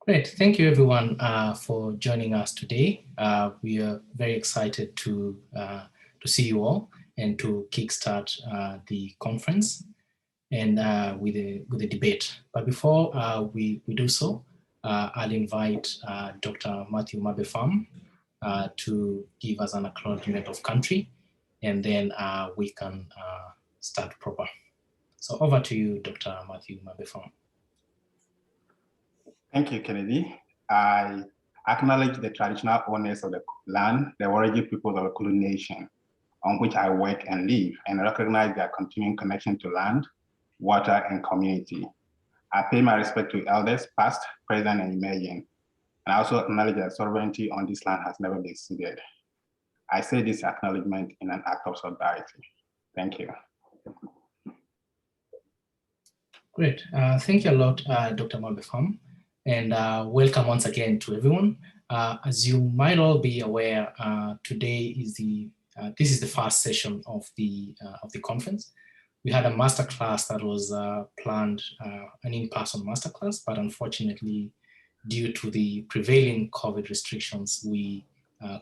Great. Thank you, everyone, for joining us today. We are very excited to see you all and to kickstart the conference and with the debate. But before we do so, I'll invite Dr. Matthew Mabefam to give us an acknowledgement of country, and then we can start proper. So over to you, Dr. Matthew Mabefam. Thank you, Kennedy. I acknowledge the traditional owners of the land, the origin peoples of the Kulu Nation, on which I work and live, and recognize their continuing connection to land, water, and community. I pay my respect to elders past, present, and emerging, and I also acknowledge that sovereignty on this land has never been ceded. I say this acknowledgement in an act of solidarity. Thank you. Great. Thank you a lot, Dr. Mabefam. And welcome once again to everyone. As you might all be aware, today is this is the first session of the conference. We had a masterclass that was planned, an in-person masterclass, but unfortunately, due to the prevailing COVID restrictions, we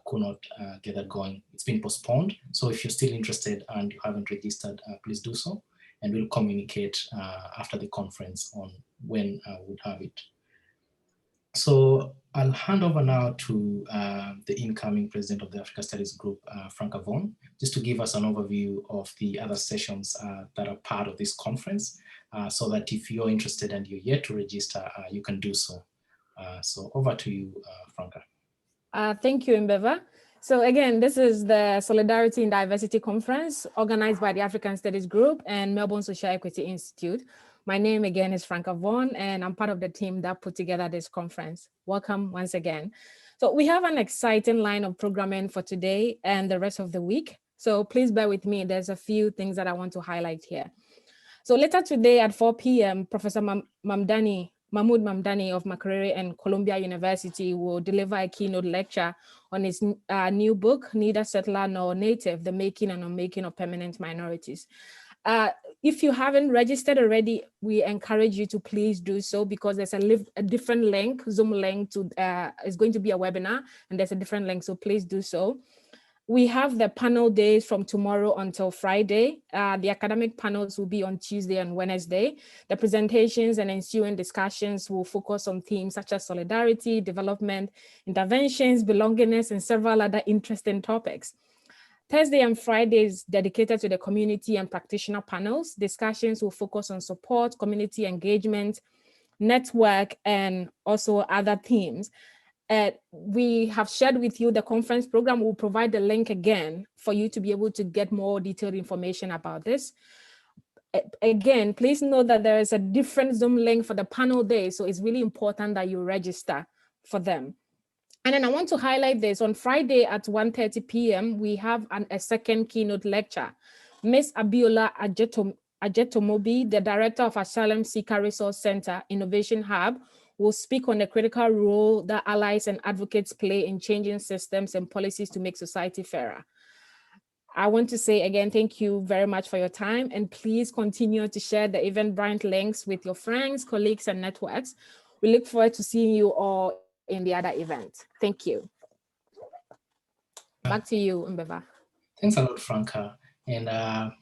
could not get that going. It's been postponed. So if you're still interested and you haven't registered, please do so, and we'll communicate after the conference on when we'll have it. So I'll hand over now to the incoming president of the Africa Studies Group, Franca Vaughan, just to give us an overview of the other sessions that are part of this conference, so that if you're interested and you're yet to register, you can do so. So over to you, Franca. Thank you, Mbeva. So again, this is the Solidarity and Diversity Conference organized by the African Studies Group and Melbourne Social Equity Institute. My name again is Franca Vaughan, and I'm part of the team that put together this conference. Welcome once again. So we have an exciting line of programming for today and the rest of the week. So please bear with me. There's a few things that I want to highlight here. So later today at 4 p.m., Professor Mahmoud Mamdani of Makerere and Columbia University will deliver a keynote lecture on his new book, Neither Settler Nor Native, The Making and Unmaking of Permanent Minorities. If you haven't registered already, we encourage you to please do so, because there's a different link, Zoom link to, it's going to be a webinar, and there's a different link, so please do so. We have the panel days from tomorrow until Friday. The academic panels will be on Tuesday and Wednesday. The presentations and ensuing discussions will focus on themes such as solidarity, development, interventions, belongingness, and several other interesting topics. Thursday and Friday is dedicated to the community and practitioner panels. Discussions will focus on support, community engagement, network, and also other themes. We have shared with you the conference program. We'll provide the link again for you to be able to get more detailed information about this. Again, please note that there is a different Zoom link for the panel day, so it's really important that you register for them. And then I want to highlight this. On Friday at 1:30 p.m., we have a second keynote lecture. Ms. Abiola Ajetomobi, the director of Asylum Seeker Resource Center Innovation Hub, will speak on the critical role that allies and advocates play in changing systems and policies to make society fairer. I want to say again, thank you very much for your time, and please continue to share the Eventbrite links with your friends, colleagues, and networks. We look forward to seeing you all in the other event. Thank you. Back to you, Mbeva. Thanks a lot, Franca. And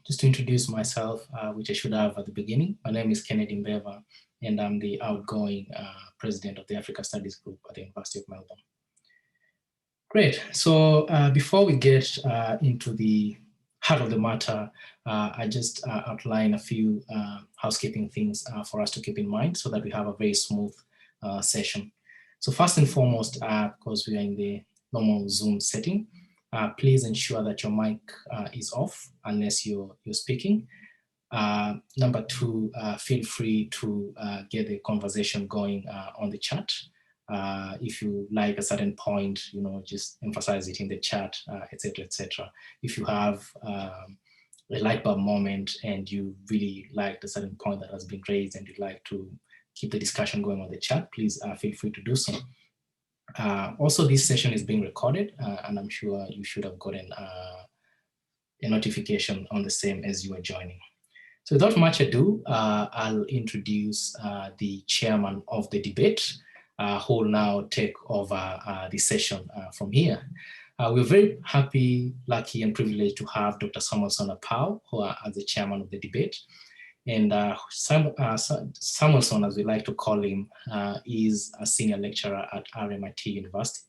just to introduce myself, which I should have at the beginning, my name is Kennedy Mbeva, and I'm the outgoing president of the Africa Studies Group at the University of Melbourne. Great. So before we get into the heart of the matter, I just outline a few housekeeping things for us to keep in mind so that we have a very smooth session. So first and foremost, because we are in the normal Zoom setting, please ensure that your mic is off unless you're speaking. Number two, feel free to get the conversation going on the chat. If you like a certain point, just emphasize it in the chat, etc., etc. If you have a light bulb moment and you really like a certain point that has been raised and you'd like to keep the discussion going on the chat, please feel free to do so. Also, this session is being recorded, and I'm sure you should have gotten a notification on the same as you are joining. So without much ado, I'll introduce the chairman of the debate, who will now take over the session from here. We're very happy, lucky, and privileged to have Dr. Samuelson Appau, who as the chairman of the debate. And Samuelson, as we like to call him, is a senior lecturer at RMIT University.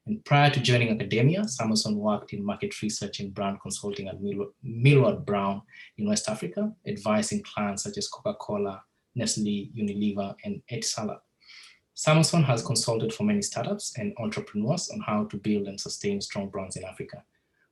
And prior to joining academia, Samuelson worked in market research and brand consulting at Millward Brown in West Africa, advising clients such as Coca-Cola, Nestle, Unilever, and Etisalat. Samuelson has consulted for many startups and entrepreneurs on how to build and sustain strong brands in Africa.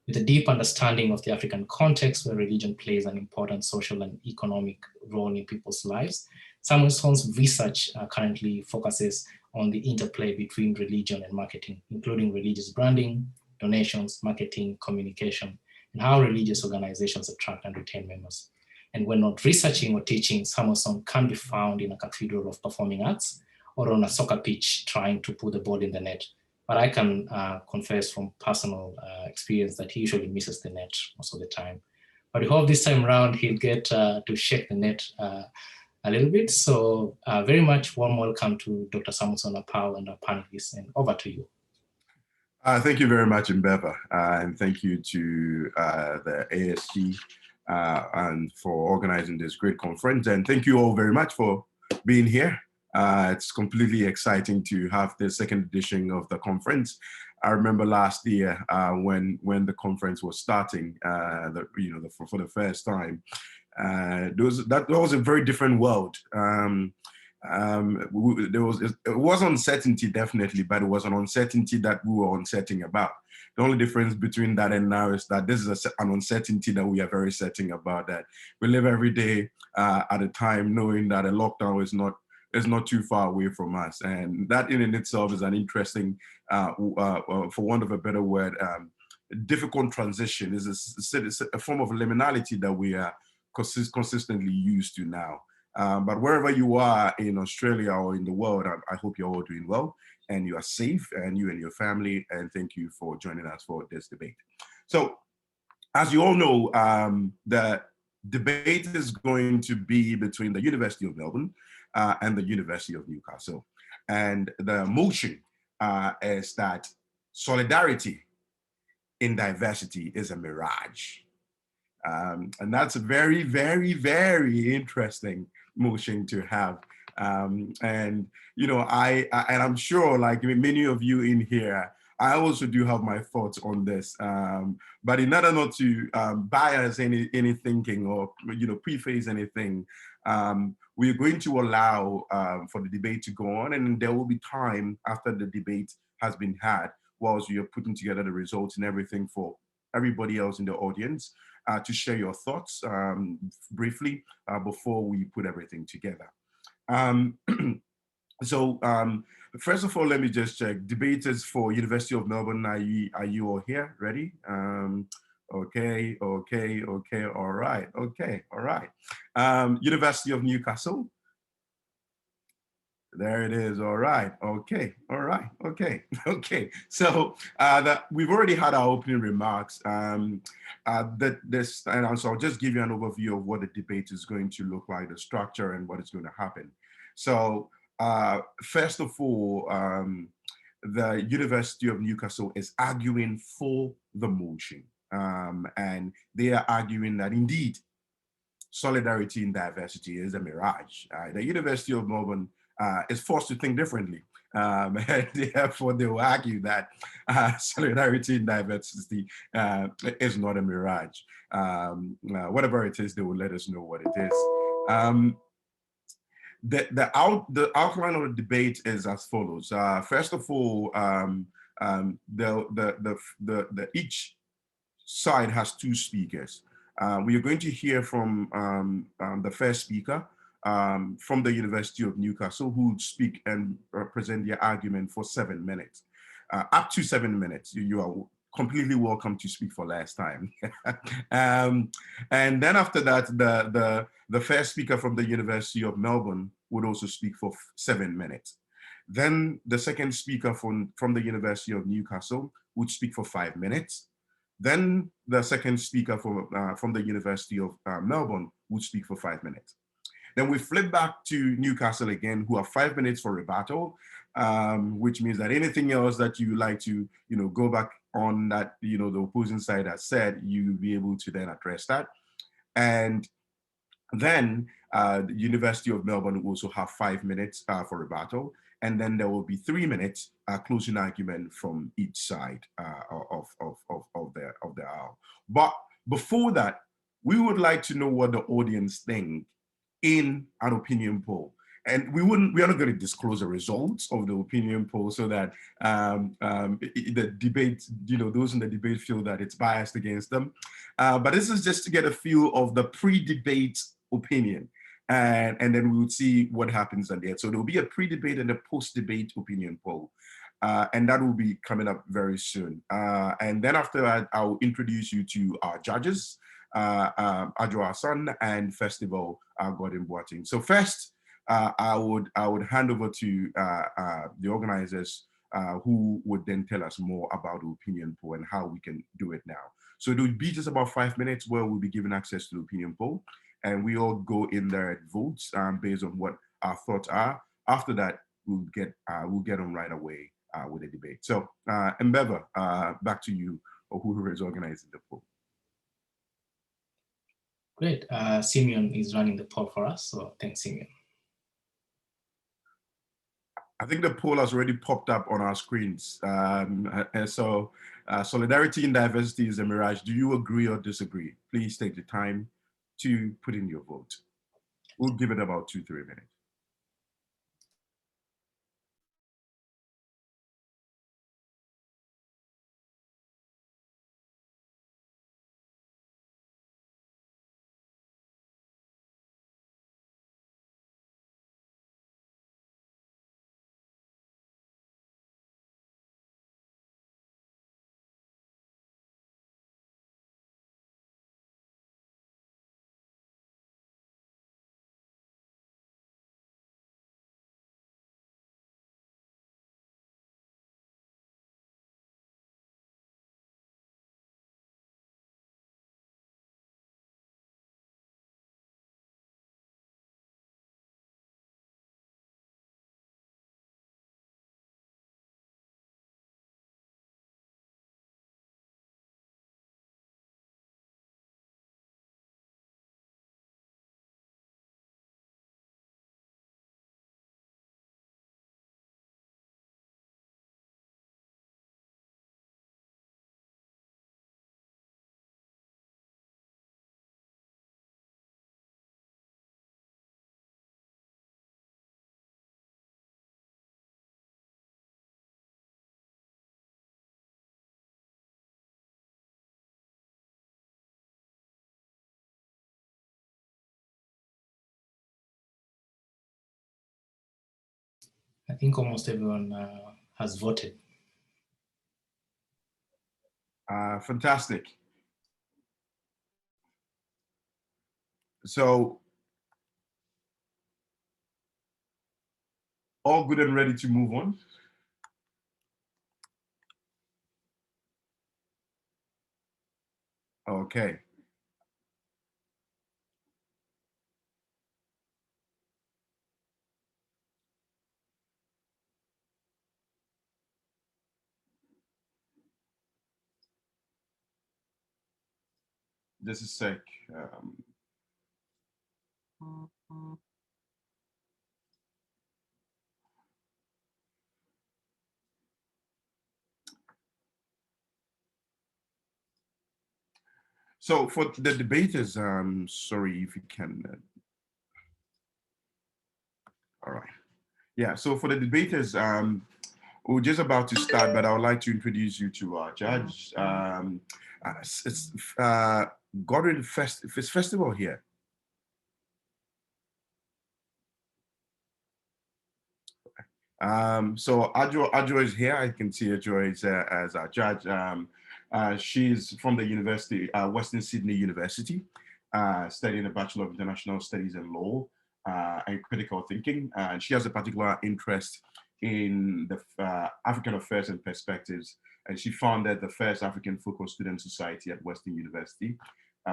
With a deep understanding of the African context where religion plays an important social and economic role in people's lives, Samuelson's research currently focuses on the interplay between religion and marketing, including religious branding, donations, marketing, communication, and how religious organizations attract and retain members. And when not researching or teaching, Samuelson can be found in a cathedral of performing arts or on a soccer pitch trying to put the ball in the net. But I can confess from personal experience that he usually misses the net most of the time. But we hope this time around he'll get to shake the net a little bit. So very much warm welcome to Dr. Samuelson Appau and our panelists, and over to you. Thank you very much, Mbeva, and thank you to the ASC and for organizing this great conference. And thank you all very much for being here. It's completely exciting to have the second edition of the conference. I remember last year when the conference was starting, for the first time. That was a very different world. It was uncertainty, definitely, but it was an uncertainty that we were uncertain about. The only difference between that and now is that this is an uncertainty that we are very certain about, that we live every day at a time knowing that a lockdown is not too far away from us. And that in itself is an interesting, for want of a better word, difficult transition. It's a form of liminality that we are consistently used to now. But wherever you are in Australia or in the world, I hope you're all doing well and you are safe, and you and your family, and thank you for joining us for this debate. So, as you all know, the debate is going to be between the University of Melbourne and the University of Newcastle. And the motion is that solidarity in diversity is a mirage. And that's a very, very, very interesting motion to have. And, you know, I'm sure, like many of you in here, I also do have my thoughts on this. But in order not to bias any thinking or, preface anything, we're going to allow for the debate to go on, and there will be time after the debate has been had, whilst we are putting together the results and everything for everybody else in the audience to share your thoughts briefly before we put everything together. So first of all, let me just check. Debaters for University of Melbourne, are you all here? Ready? Okay, all right, all right. University of Newcastle. There it is, all right, okay, all right, okay. So we've already had our opening remarks. And so I'll just give you an overview of what the debate is going to look like, the structure and what is going to happen. So first of all, the University of Newcastle is arguing for the motion. And they are arguing that indeed, solidarity in diversity is a mirage. The University of Melbourne is forced to think differently. And therefore, they will argue that solidarity in diversity is not a mirage. Whatever it is, they will let us know what it is. The outline of the debate is as follows. First of all, each side has two speakers. We are going to hear from the first speaker from the University of Newcastle, who will speak and present their argument for 7 minutes. Up to 7 minutes. You are completely welcome to speak for last time. And then after that, the first speaker from the University of Melbourne would also speak for 7 minutes. Then the second speaker from the University of Newcastle would speak for 5 minutes. Then the second speaker from the University of Melbourne would speak for 5 minutes. Then we flip back to Newcastle again, who have 5 minutes for rebuttal. which means that anything else that you like to, go back on that, the opposing side has said, you'll be able to then address that. And then the University of Melbourne will also have 5 minutes for rebuttal. And then there will be 3 minutes closing argument from each side of the aisle. But before that, we would like to know what the audience think in an opinion poll. And we are not going to disclose the results of the opinion poll so that the debate, those in the debate feel that it's biased against them. But this is just to get a feel of the pre-debate opinion. And then we would see what happens on there. So there will be a pre-debate and a post-debate opinion poll. And that will be coming up very soon. And then after that, I'll introduce you to our judges, Adjo Hassan and Festival Gordon Boateng. So first, I would hand over to the organizers who would then tell us more about the opinion poll and how we can do it now. So it will be just about 5 minutes where we'll be given access to the opinion poll, and we all go in there and vote based on what our thoughts are. After that, we'll get on right away with the debate. So Mbeva, back to you, or whoever is organizing the poll. Great. Simeon is running the poll for us, so thanks, Simeon. I think the poll has already popped up on our screens. So solidarity in diversity is a mirage. Do you agree or disagree? Please take the time to put in your vote. We'll give it about 2-3 minutes. I think almost everyone has voted. Fantastic. So, all good and ready to move on? Okay. Just a sec. So for the debaters, sorry if you can. All right. Yeah, so for the debaters, we're just about to start, but I would like to introduce you to our judge. It's Gordon Festival here. So Adjo is here. I can see Adjo is as our judge. She's from the University, Western Sydney University, studying a Bachelor of International Studies in Law and Critical Thinking. And she has a particular interest in the African affairs and perspectives. And she founded the first African-focused student society at Western University,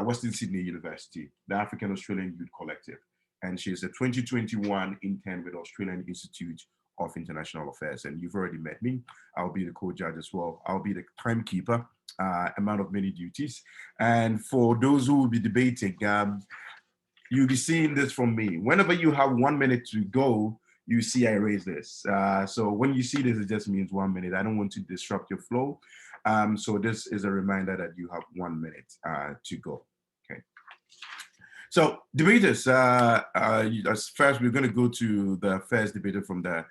Western Sydney University, the African Australian Youth Collective. And she is a 2021 intern with Australian Institute of International Affairs. And you've already met me. I'll be the co-judge as well. I'll be the timekeeper, a man of many duties. And for those who will be debating, you'll be seeing this from me. Whenever you have 1 minute to go, you see I raise this. So when you see this, it just means 1 minute. I don't want to disrupt your flow. So this is a reminder that you have 1 minute to go. Okay. So debaters, as first we're going to go to the first debater from the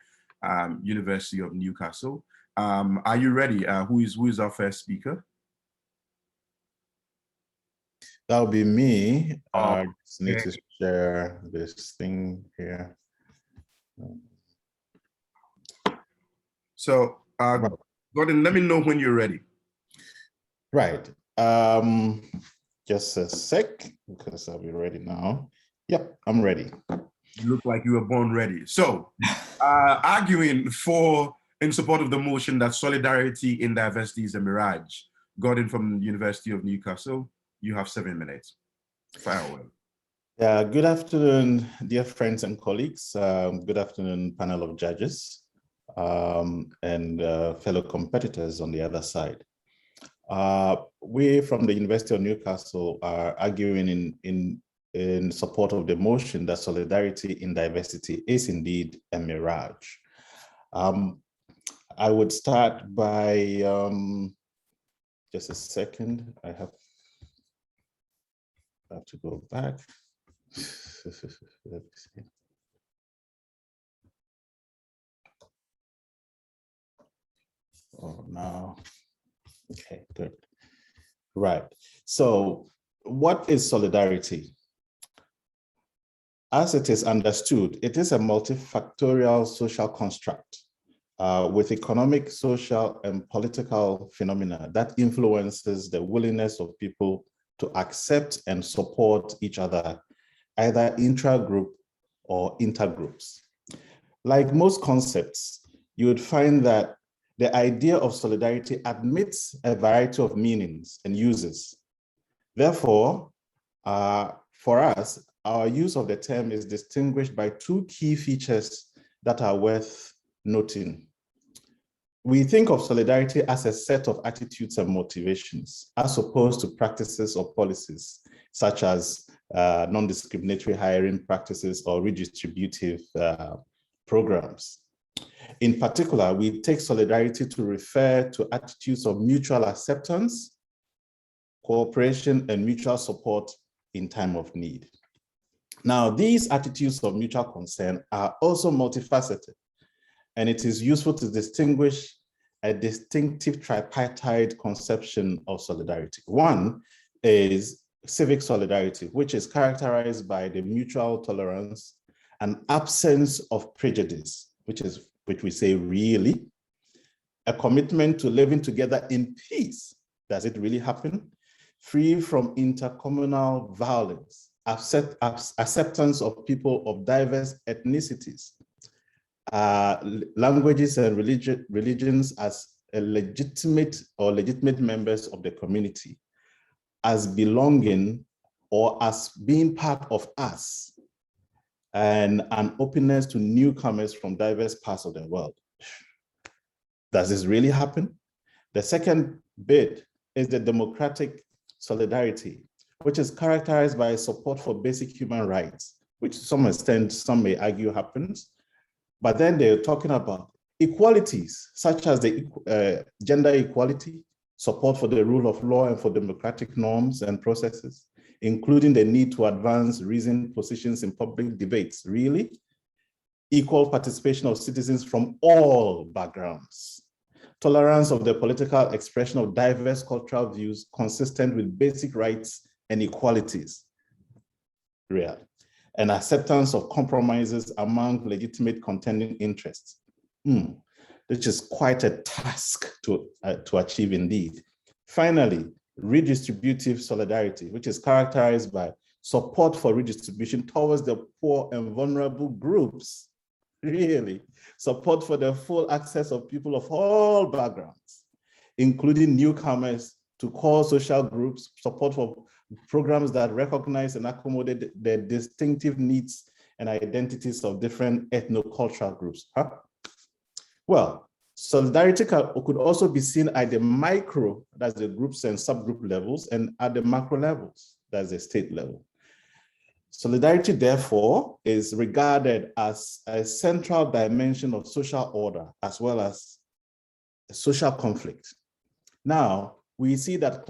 University of Newcastle. Are you ready? Who is our first speaker? That'll be me. I just need okay. to share this thing here. So Gordon, let me know when you're ready. Right. Just a sec, because I'll be ready now. Yep, I'm ready. You look like you were born ready. So arguing in support of the motion that solidarity in diversity is a mirage. Gordon from the University of Newcastle, you have 7 minutes. Fire away. Yeah, good afternoon, dear friends and colleagues. Good afternoon, panel of judges and fellow competitors on the other side. We from the University of Newcastle are arguing in support of the motion that solidarity in diversity is indeed a mirage. I would start by, just a second, I have to go back. Let me see. Oh, no. Okay, good. Right. So what is solidarity? As it is understood, it is a multifactorial social construct with economic, social, and political phenomena that influences the willingness of people to accept and support each other, either intra-group or intergroups. Like most concepts, you would find that the idea of solidarity admits a variety of meanings and uses. Therefore, for us, our use of the term is distinguished by two key features that are worth noting. We think of solidarity as a set of attitudes and motivations, as opposed to practices or policies, such as non-discriminatory hiring practices or redistributive programs. In particular, we take solidarity to refer to attitudes of mutual acceptance, cooperation, and mutual support in time of need. Now, these attitudes of mutual concern are also multifaceted, and it is useful to distinguish a distinctive tripartite conception of solidarity. One is civic solidarity, which is characterized by the mutual tolerance and absence of prejudice, which we say really, a commitment to living together in peace. Does it really happen? Free from intercommunal violence, acceptance of people of diverse ethnicities, languages and religions as a legitimate members of the community, as belonging or as being part of us, and an openness to newcomers from diverse parts of the world. Does this really happen? The second bit is the democratic solidarity, which is characterized by support for basic human rights, which to some extent, some may argue happens. But then they're talking about equalities, such as the gender equality, support for the rule of law and for democratic norms and processes, including the need to advance reasoned positions in public debates, really? Equal participation of citizens from all backgrounds. Tolerance of the political expression of diverse cultural views consistent with basic rights and equalities, real. And acceptance of compromises among legitimate contending interests, which is quite a task to achieve indeed. Finally, redistributive solidarity, which is characterized by support for redistribution towards the poor and vulnerable groups, really. Support for the full access of people of all backgrounds, including newcomers to core social groups, support for programs that recognize and accommodate the distinctive needs and identities of different ethnocultural groups. Well, solidarity could also be seen at the micro, that's the groups and subgroup levels, and at the macro levels, that's the state level. Solidarity, therefore, is regarded as a central dimension of social order as well as social conflict. Now, we see that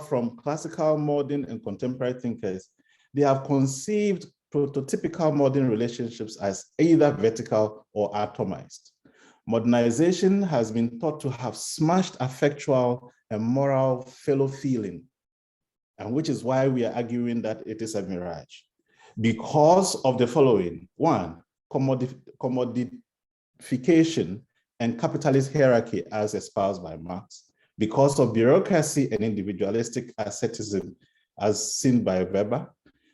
from classical, modern, and contemporary thinkers, they have conceived prototypical modern relationships as either vertical or atomized. Modernization has been thought to have smashed affectual and moral fellow feeling, and which is why we are arguing that it is a mirage. Because of the following: one, commodification and capitalist hierarchy as espoused by Marx, because of bureaucracy and individualistic asceticism as seen by Weber,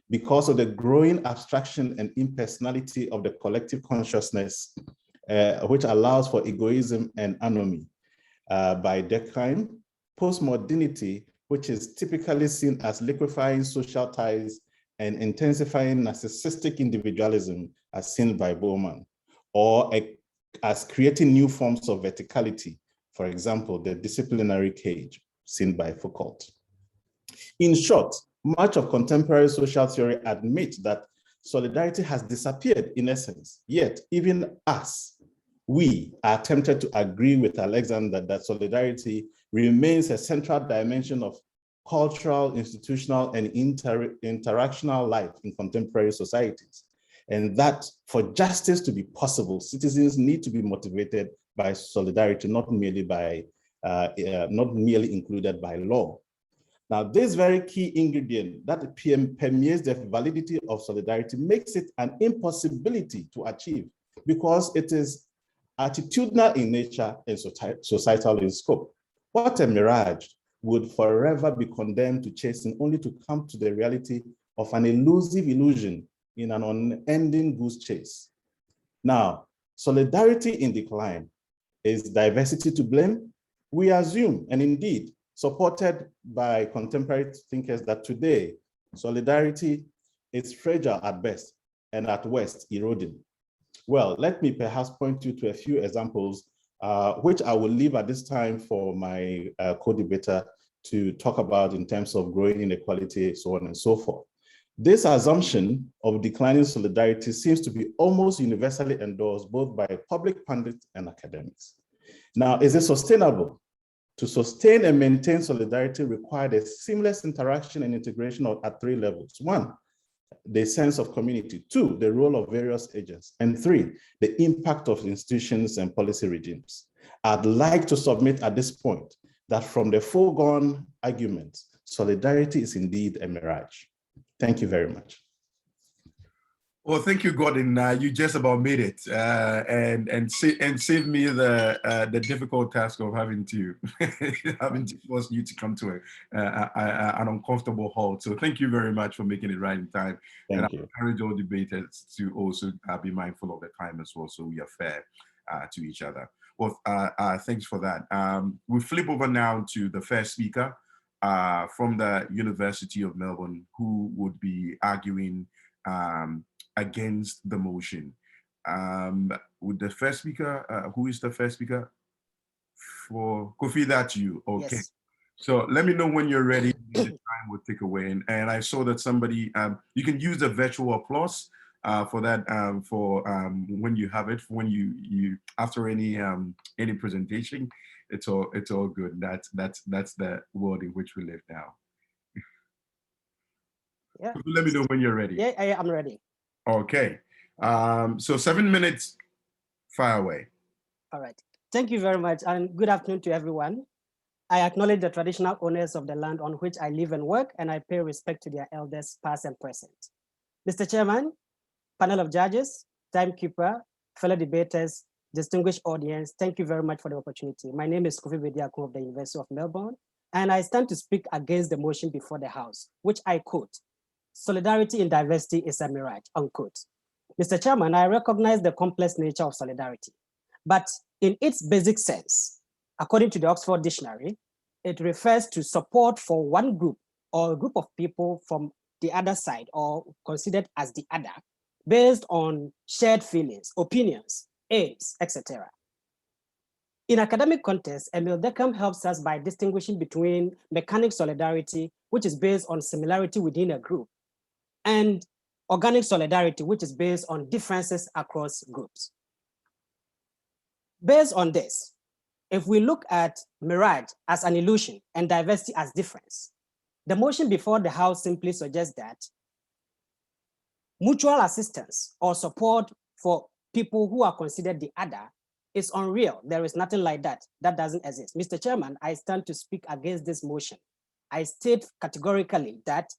because of the growing abstraction and impersonality of the collective consciousness, which allows for egoism and anomie, by Durkheim, postmodernity, which is typically seen as liquefying social ties and intensifying narcissistic individualism as seen by Bowman, or as creating new forms of verticality, for example, the disciplinary cage seen by Foucault. In short, much of contemporary social theory admits that solidarity has disappeared in essence, yet even us, we are tempted to agree with Alexander that solidarity remains a central dimension of cultural, institutional, and interactional life in contemporary societies. And that for justice to be possible, citizens need to be motivated by solidarity, not merely included by law. Now, this very key ingredient that permeates the validity of solidarity makes it an impossibility to achieve because it is attitudinal in nature and societal in scope. What a mirage would forever be condemned to chasing, only to come to the reality of an elusive illusion in an unending goose chase. Now, solidarity in decline. Is diversity to blame? We assume, and indeed, supported by contemporary thinkers, that today, solidarity is fragile at best and at worst eroding. Well, let me perhaps point you to a few examples, which I will leave at this time for my co-debater to talk about in terms of growing inequality, so on and so forth. This assumption of declining solidarity seems to be almost universally endorsed both by public pundits and academics. Now, is it sustainable? To sustain and maintain solidarity required a seamless interaction and integration at three levels. One, the sense of community. Two, the role of various agents. And three, the impact of institutions and policy regimes. I'd like to submit at this point that from the foregone arguments, solidarity is indeed a mirage. Thank you very much. Well, thank you, Gordon. You just about made it, and saved me the difficult task of having to force you to come to an uncomfortable halt. So thank you very much for making it right in time. Thank you. I encourage all debaters to also be mindful of the time as well, so we are fair to each other. Well, thanks for that. We flip over now to the first speaker from the University of Melbourne, who would be arguing against the motion. With the first speaker, who is the first speaker? For Kofi, that's you. Okay. Yes. So let me know when you're ready. The time will take away. And I saw that somebody, you can use the virtual applause for that, when you have it, when you after any presentation. It's all good. That's the world in which we live now. Yeah. Let me know when you're ready. Yeah, I'm ready. Okay. So 7 minutes, fire away. All right. Thank you very much, and good afternoon to everyone. I acknowledge the traditional owners of the land on which I live and work, and I pay respect to their elders, past and present. Mr. Chairman, panel of judges, timekeeper, fellow debaters, distinguished audience, thank you very much for the opportunity. My name is Kofi Bediako of the University of Melbourne, and I stand to speak against the motion before the House, which I quote, "Solidarity in diversity is a mirage," unquote. Mr. Chairman, I recognize the complex nature of solidarity, but in its basic sense, according to the Oxford Dictionary, it refers to support for one group or a group of people from the other side or considered as the other, based on shared feelings, opinions, aims, etc. In academic context, Emil Durkheim helps us by distinguishing between mechanic solidarity, which is based on similarity within a group, and organic solidarity, which is based on differences across groups. Based on this, if we look at Mirage as an illusion and diversity as difference, the motion before the House simply suggests that mutual assistance or support for people who are considered the other is unreal. There is nothing like that. That doesn't exist. Mr. Chairman, I stand to speak against this motion. I state categorically that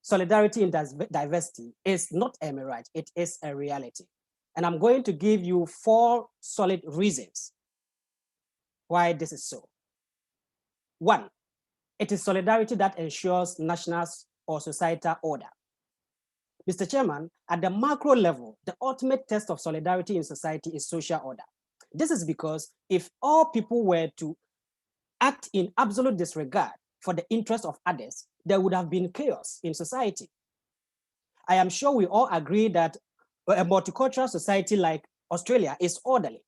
solidarity in diversity is not a mirage, it is a reality. And I'm going to give you 4 solid reasons why this is so. 1, it is solidarity that ensures national or societal order. Mr. Chairman, at the macro level, the ultimate test of solidarity in society is social order. This is because if all people were to act in absolute disregard for the interests of others, there would have been chaos in society. I am sure we all agree that a multicultural society like Australia is orderly.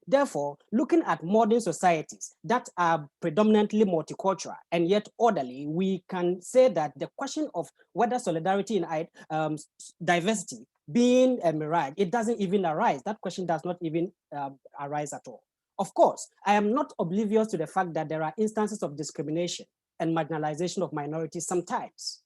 Therefore, looking at modern societies that are predominantly multicultural and yet orderly, we can say that the question of whether solidarity in diversity being a mirage, it doesn't even arise. That question does not even arise at all. Of course, I am not oblivious to the fact that there are instances of discrimination and marginalization of minorities sometimes.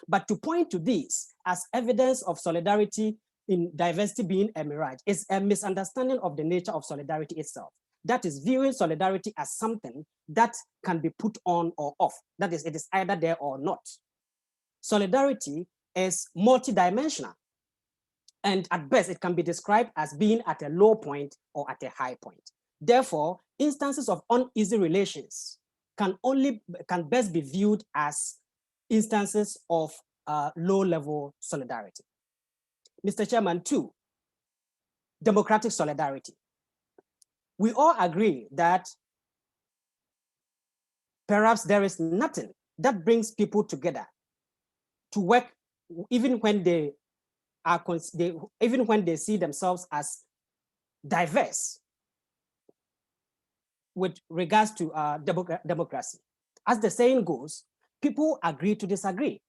But to point to this as evidence of solidarity in diversity being a mirage is a misunderstanding of the nature of solidarity itself. That is viewing solidarity as something that can be put on or off. That is, it is either there or not. Solidarity is multidimensional. And at best, it can be described as being at a low point or at a high point. Therefore, instances of uneasy relations can best be viewed as instances of low-level solidarity. Mr. Chairman, 2, democratic solidarity. We all agree that perhaps there is nothing that brings people together to work even when they see themselves as diverse with regards to democracy. As the saying goes, people agree to disagree,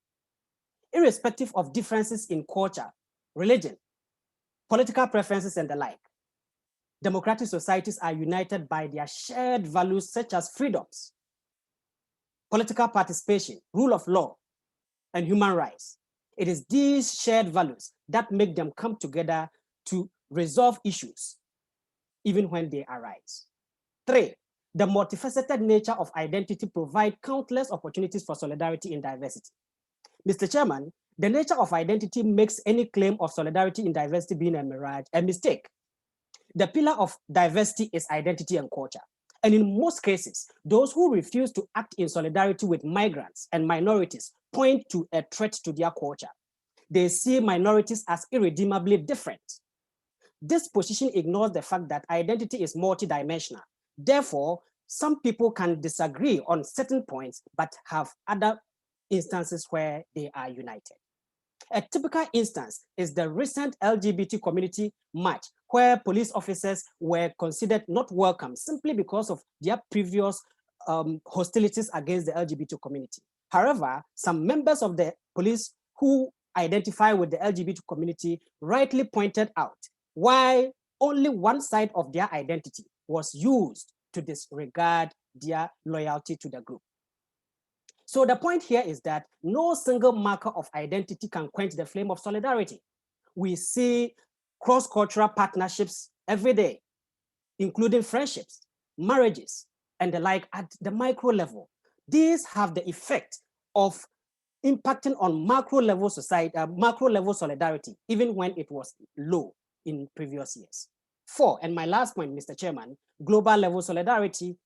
irrespective of differences in culture, religion, political preferences, and the like. Democratic societies are united by their shared values such as freedoms, political participation, rule of law, and human rights. It is these shared values that make them come together to resolve issues, even when they arise. 3, the multifaceted nature of identity provides countless opportunities for solidarity in diversity. Mr. Chairman, the nature of identity makes any claim of solidarity in diversity being a mirage a mistake. The pillar of diversity is identity and culture. And in most cases, those who refuse to act in solidarity with migrants and minorities point to a threat to their culture. They see minorities as irredeemably different. This position ignores the fact that identity is multidimensional. Therefore, some people can disagree on certain points, but have other instances where they are united. A typical instance is the recent LGBT community march, where police officers were considered not welcome simply because of their previous hostilities against the LGBT community. However, some members of the police who identify with the LGBT community rightly pointed out why only one side of their identity was used to disregard their loyalty to the group. So the point here is that no single marker of identity can quench the flame of solidarity. We see cross-cultural partnerships every day, including friendships, marriages, and the like at the micro level. These have the effect of impacting on macro level solidarity, even when it was low in previous years. 4, and my last point, Mr. Chairman, global level solidarity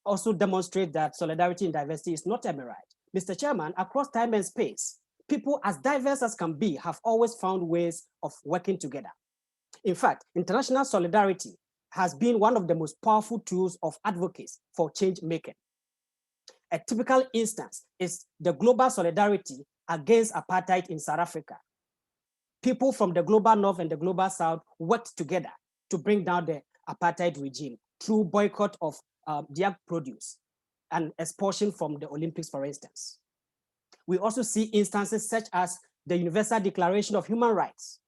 also demonstrates that solidarity in diversity is not a mirage. Mr. Chairman, across time and space, people as diverse as can be have always found ways of working together. In fact, international solidarity has been one of the most powerful tools of advocacy for change making. A typical instance is the global solidarity against apartheid in South Africa. People from the global north and the global south worked together to bring down the apartheid regime through boycott of their produce and expulsion from the Olympics, for instance. We also see instances such as the Universal Declaration of Human Rights,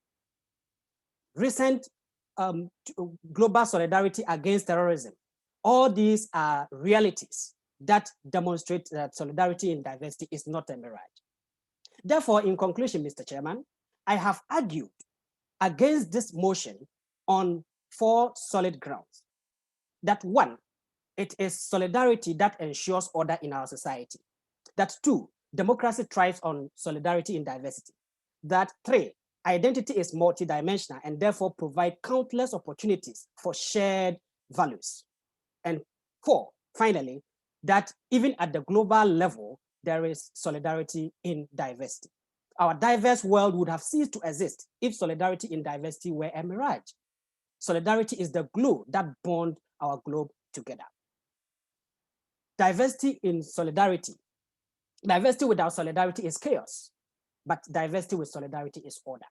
recent global solidarity against terrorism. All these are realities that demonstrate that solidarity in diversity is not a mirage. Therefore, in conclusion, Mr. Chairman, I have argued against this motion on 4 solid grounds. That 1, it is solidarity that ensures order in our society. That 2, democracy thrives on solidarity in diversity. That 3, identity is multidimensional and therefore provide countless opportunities for shared values. And 4, finally, that even at the global level, there is solidarity in diversity. Our diverse world would have ceased to exist if solidarity in diversity were a mirage. Solidarity is the glue that bonds our globe together. Diversity in solidarity. Diversity without solidarity is chaos, but diversity with solidarity is order.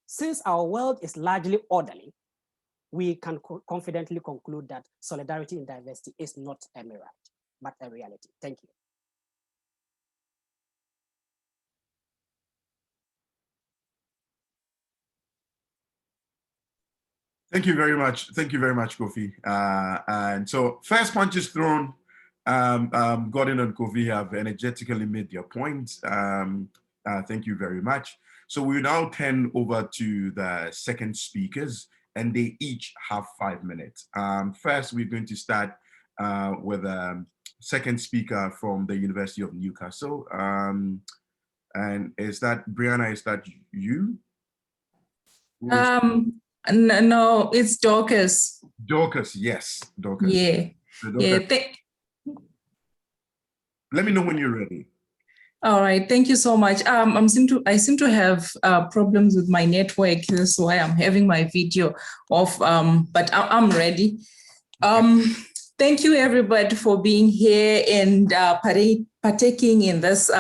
Since our world is largely orderly, we can confidently conclude that solidarity in diversity is not a mirage, but a reality. Thank you. Thank you very much. Thank you very much, Kofi. And so first punch is thrown. Gordon and Kofi have energetically made their points. Thank you very much. So we now turn over to the second speakers, and they each have 5 minutes. First, we're going to start with the second speaker from the University of Newcastle. And is that, Brianna, is that you? No, it's Dorcas. Dorcas, yes, Dorcas. Yeah, so Dorcas, yeah. Let me know when you're ready. All right, thank you so much. I seem to have problems with my network. That's why I'm having my video off, but I'm ready. Thank you, everybody, for being here and partaking in this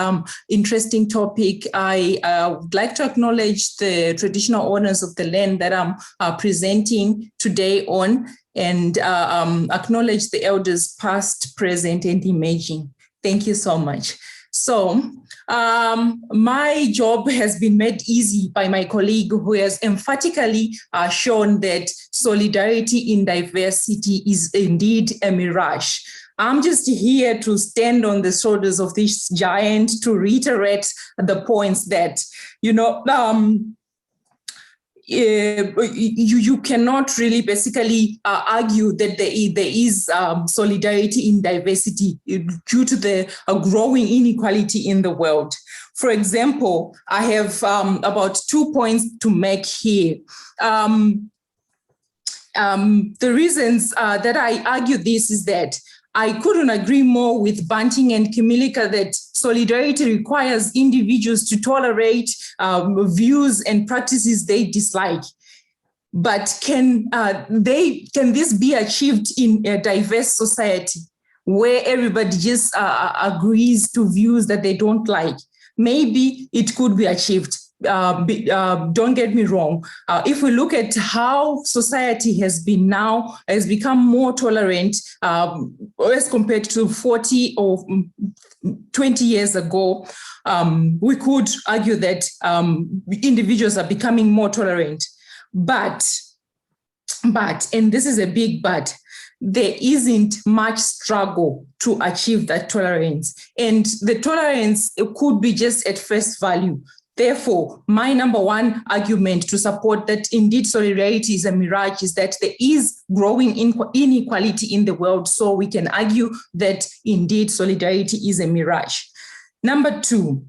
interesting topic. I would like to acknowledge the traditional owners of the land that I'm presenting today on, and acknowledge the elders past, present, and emerging. Thank you so much. So my job has been made easy by my colleague who has emphatically shown that solidarity in diversity is indeed a mirage. I'm just here to stand on the shoulders of this giant to reiterate the points that, you cannot really basically argue that there is solidarity in diversity due to the growing inequality in the world. For example, I have about 2 points to make here. The reasons that I argue this is that I couldn't agree more with Banting and Kimilika that solidarity requires individuals to tolerate views and practices they dislike. But can this be achieved in a diverse society where everybody just agrees to views that they don't like? Maybe it could be achieved. Don't get me wrong. If we look at how society has become more tolerant as compared to 40 or 20 years ago, we could argue that individuals are becoming more tolerant. But, and this is a big but, there isn't much struggle to achieve that tolerance. And the tolerance could be just at face value. Therefore, my number one argument to support that indeed solidarity is a mirage is that there is growing inequality in the world, so we can argue that indeed solidarity is a mirage. Number two,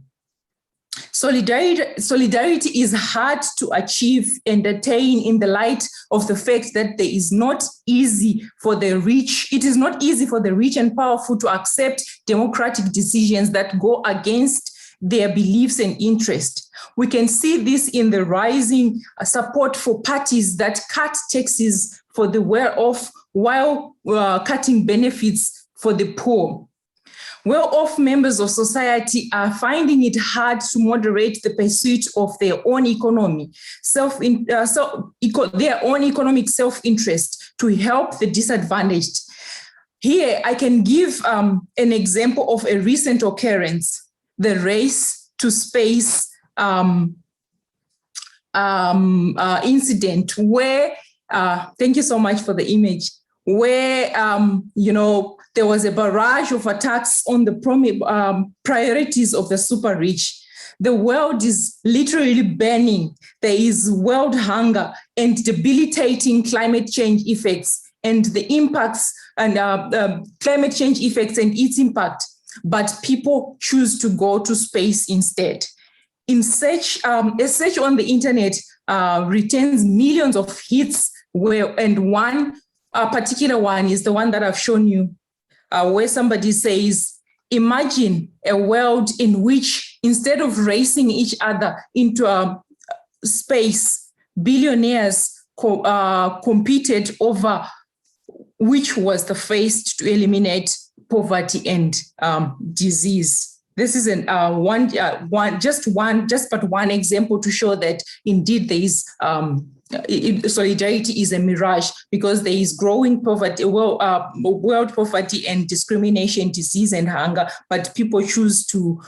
solidarity is hard to achieve and attain in the light of the fact that it is not easy for the rich and powerful to accept democratic decisions that go against their beliefs and interests. We can see this in the rising support for parties that cut taxes for the well-off while cutting benefits for the poor. Well-off members of society are finding it hard to moderate the pursuit of their own economy, their own economic self-interest to help the disadvantaged. Here, I can give an example of a recent occurrence, the race to space incident where, thank you so much for the image, where, there was a barrage of attacks on the priorities of the super rich. The world is literally burning. There is world hunger and debilitating climate change effects and the impacts and climate change effects and its impact, but people choose to go to space instead. A search on the internet returns millions of hits, and one particular one is the one that I've shown you, where somebody says, imagine a world in which instead of racing each other into space, billionaires competed over which was the first to eliminate poverty and disease. This is but one example to show that indeed there is solidarity is a mirage, because there is growing poverty, world poverty and discrimination, disease and hunger, but people choose to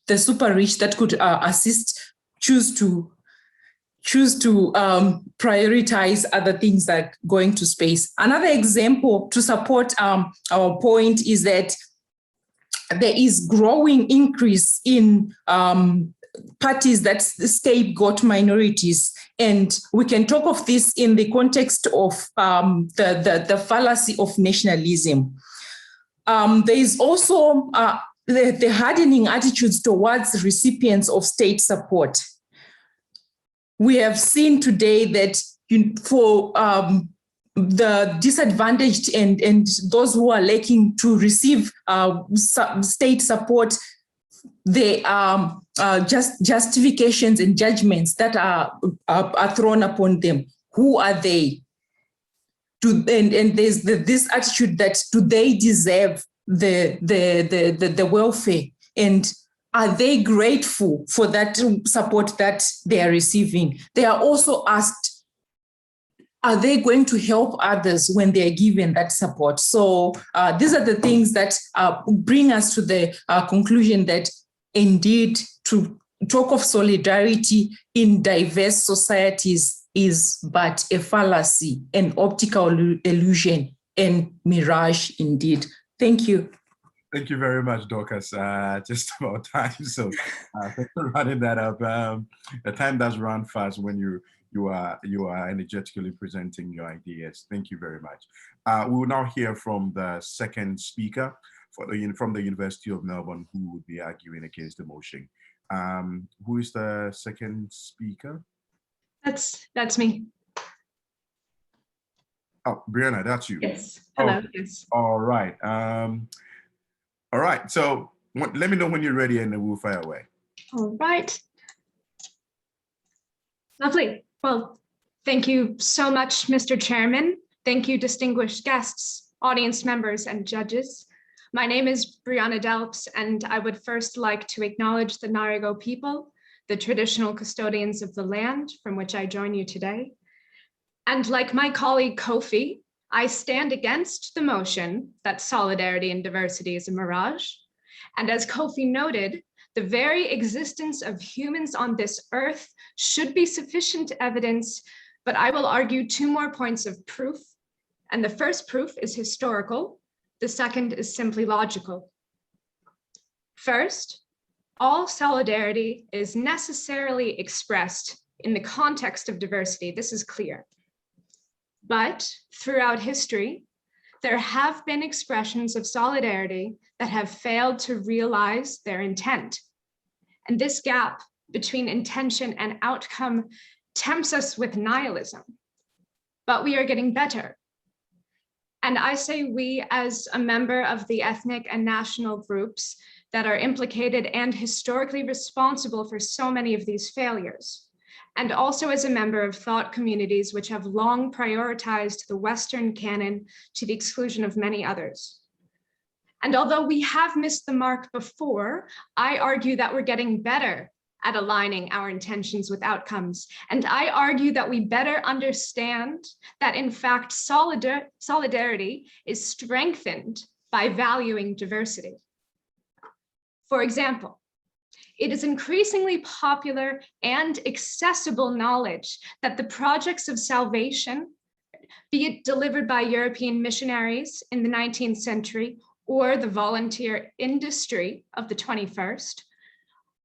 the super rich that could assist, choose to prioritize other things like going to space. Another example to support our point is that there is growing increase in parties that scapegoat minorities. And we can talk of this in the context of the fallacy of nationalism. There is also the hardening attitudes towards recipients of state support. We have seen today that for the disadvantaged and those who are lacking to receive state support, there are just justifications and judgments that are thrown upon them. Who are they? And there's this attitude that do they deserve the welfare, and are they grateful for that support that they are receiving? They are also asked, are they going to help others when they are given that support? So these are the things that bring us to the conclusion that indeed to talk of solidarity in diverse societies is but a fallacy, an optical illusion, and mirage indeed. Thank you. Thank you very much, Dorcas. Just about time, so thanks for running that up. The time does run fast when you are energetically presenting your ideas. Thank you very much. We will now hear from the second speaker from the University of Melbourne, who would be arguing against the motion. Who is the second speaker? That's me. Oh, Brianna, that's you. Yes. Hello. Oh, yes. All right. All right. So let me know when you're ready, and then we'll fire away. All right. Lovely. Well, thank you so much, Mr. Chairman. Thank you, distinguished guests, audience members, and judges. My name is Brianna Delfs, and I would first like to acknowledge the Ngarigo people, the traditional custodians of the land from which I join you today. And like my colleague Kofi, I stand against the motion that solidarity and diversity is a mirage. And as Kofi noted, the very existence of humans on this earth should be sufficient evidence, but I will argue two more points of proof. And the first proof is historical. The second is simply logical. First, all solidarity is necessarily expressed in the context of diversity. This is clear. But throughout history, there have been expressions of solidarity that have failed to realize their intent. And this gap between intention and outcome tempts us with nihilism. But we are getting better. And I say we as a member of the ethnic and national groups that are implicated and historically responsible for so many of these failures. And also as a member of thought communities which have long prioritized the Western canon to the exclusion of many others. And although we have missed the mark before, I argue that we're getting better at aligning our intentions with outcomes. And I argue that we better understand that in fact, solidarity is strengthened by valuing diversity. For example, it is increasingly popular and accessible knowledge that the projects of salvation, be it delivered by European missionaries in the 19th century or the volunteer industry of the 21st,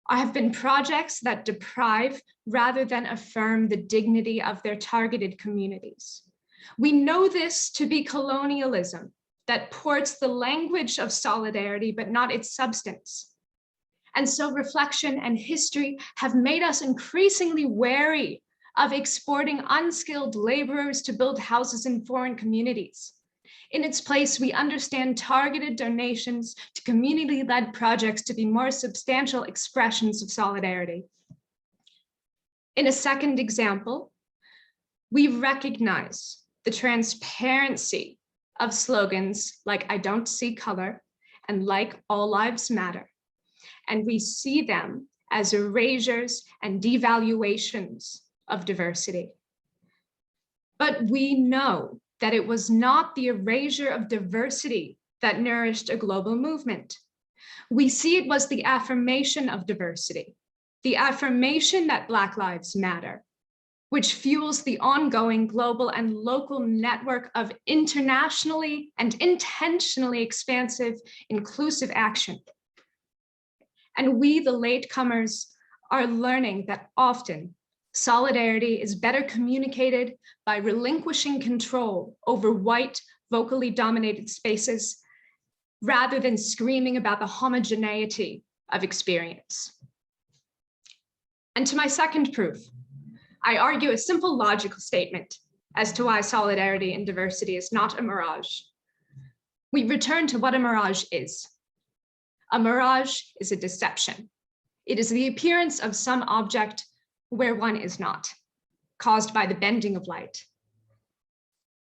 have been projects that deprive rather than affirm the dignity of their targeted communities. We know this to be colonialism that ports the language of solidarity, but not its substance. And so reflection and history have made us increasingly wary of exporting unskilled laborers to build houses in foreign communities. In its place, we understand targeted donations to community-led projects to be more substantial expressions of solidarity. In a second example, we recognize the transparency of slogans like "I don't see color" and like "All lives matter." And we see them as erasures and devaluations of diversity. But we know that it was not the erasure of diversity that nourished a global movement. We see it was the affirmation of diversity, the affirmation that Black lives matter, which fuels the ongoing global and local network of internationally and intentionally expansive, inclusive action. And we, the latecomers, are learning that often solidarity is better communicated by relinquishing control over white, vocally dominated spaces, rather than screaming about the homogeneity of experience. And to my second proof, I argue a simple logical statement as to why solidarity and diversity is not a mirage. We return to what a mirage is. A mirage is a deception. It is the appearance of some object where one is not, caused by the bending of light.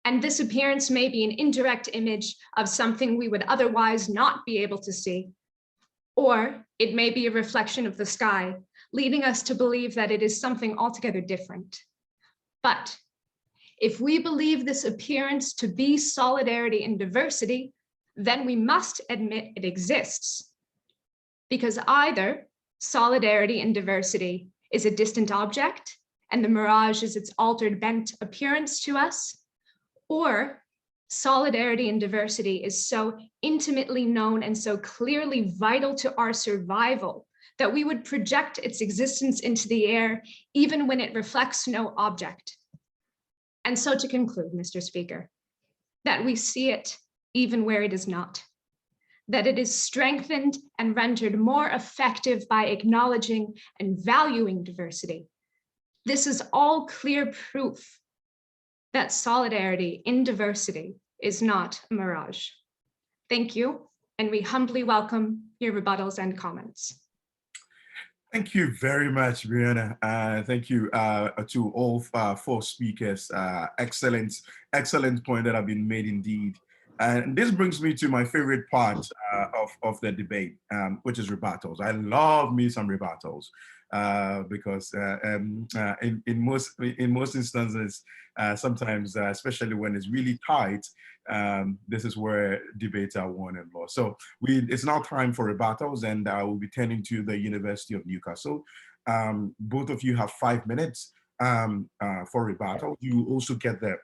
And this appearance may be an indirect image of something we would otherwise not be able to see, or it may be a reflection of the sky, leading us to believe that it is something altogether different. But if we believe this appearance to be solidarity and diversity, then we must admit it exists, because either solidarity and diversity is a distant object, and the mirage is its altered bent appearance to us, or solidarity and diversity is so intimately known and so clearly vital to our survival that we would project its existence into the air even when it reflects no object. And so to conclude, Mr. Speaker, that we see it even where it is not, that it is strengthened and rendered more effective by acknowledging and valuing diversity. This is all clear proof that solidarity in diversity is not a mirage. Thank you, and we humbly welcome your rebuttals and comments. Thank you very much, Brianna. Thank you to all four speakers. Excellent point that have been made indeed. And this brings me to my favorite part of the debate, which is rebuttals. I love me some rebuttals because in most instances, sometimes, especially when it's really tight, this is where debates are won and lost. So it's now time for rebuttals, and I will be turning to the University of Newcastle. Both of you have 5 minutes for rebuttal. You also get the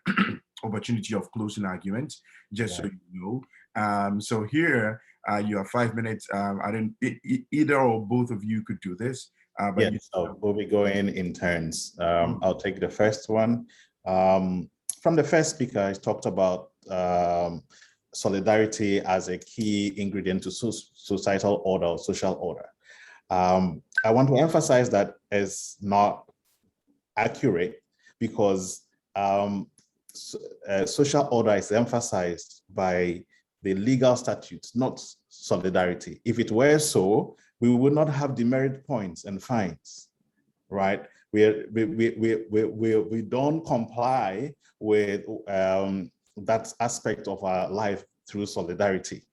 opportunity of closing arguments, just so you know. So here you have 5 minutes. Either or both of you could do this. But so we'll be going in turns. I'll take the first one. From the first speaker, he talked about solidarity as a key ingredient to societal order or social order. I want to emphasize that is not accurate because social order is emphasized by the legal statutes, not solidarity. If it were so, we would not have demerit points and fines, right? We don't comply with that aspect of our life through solidarity.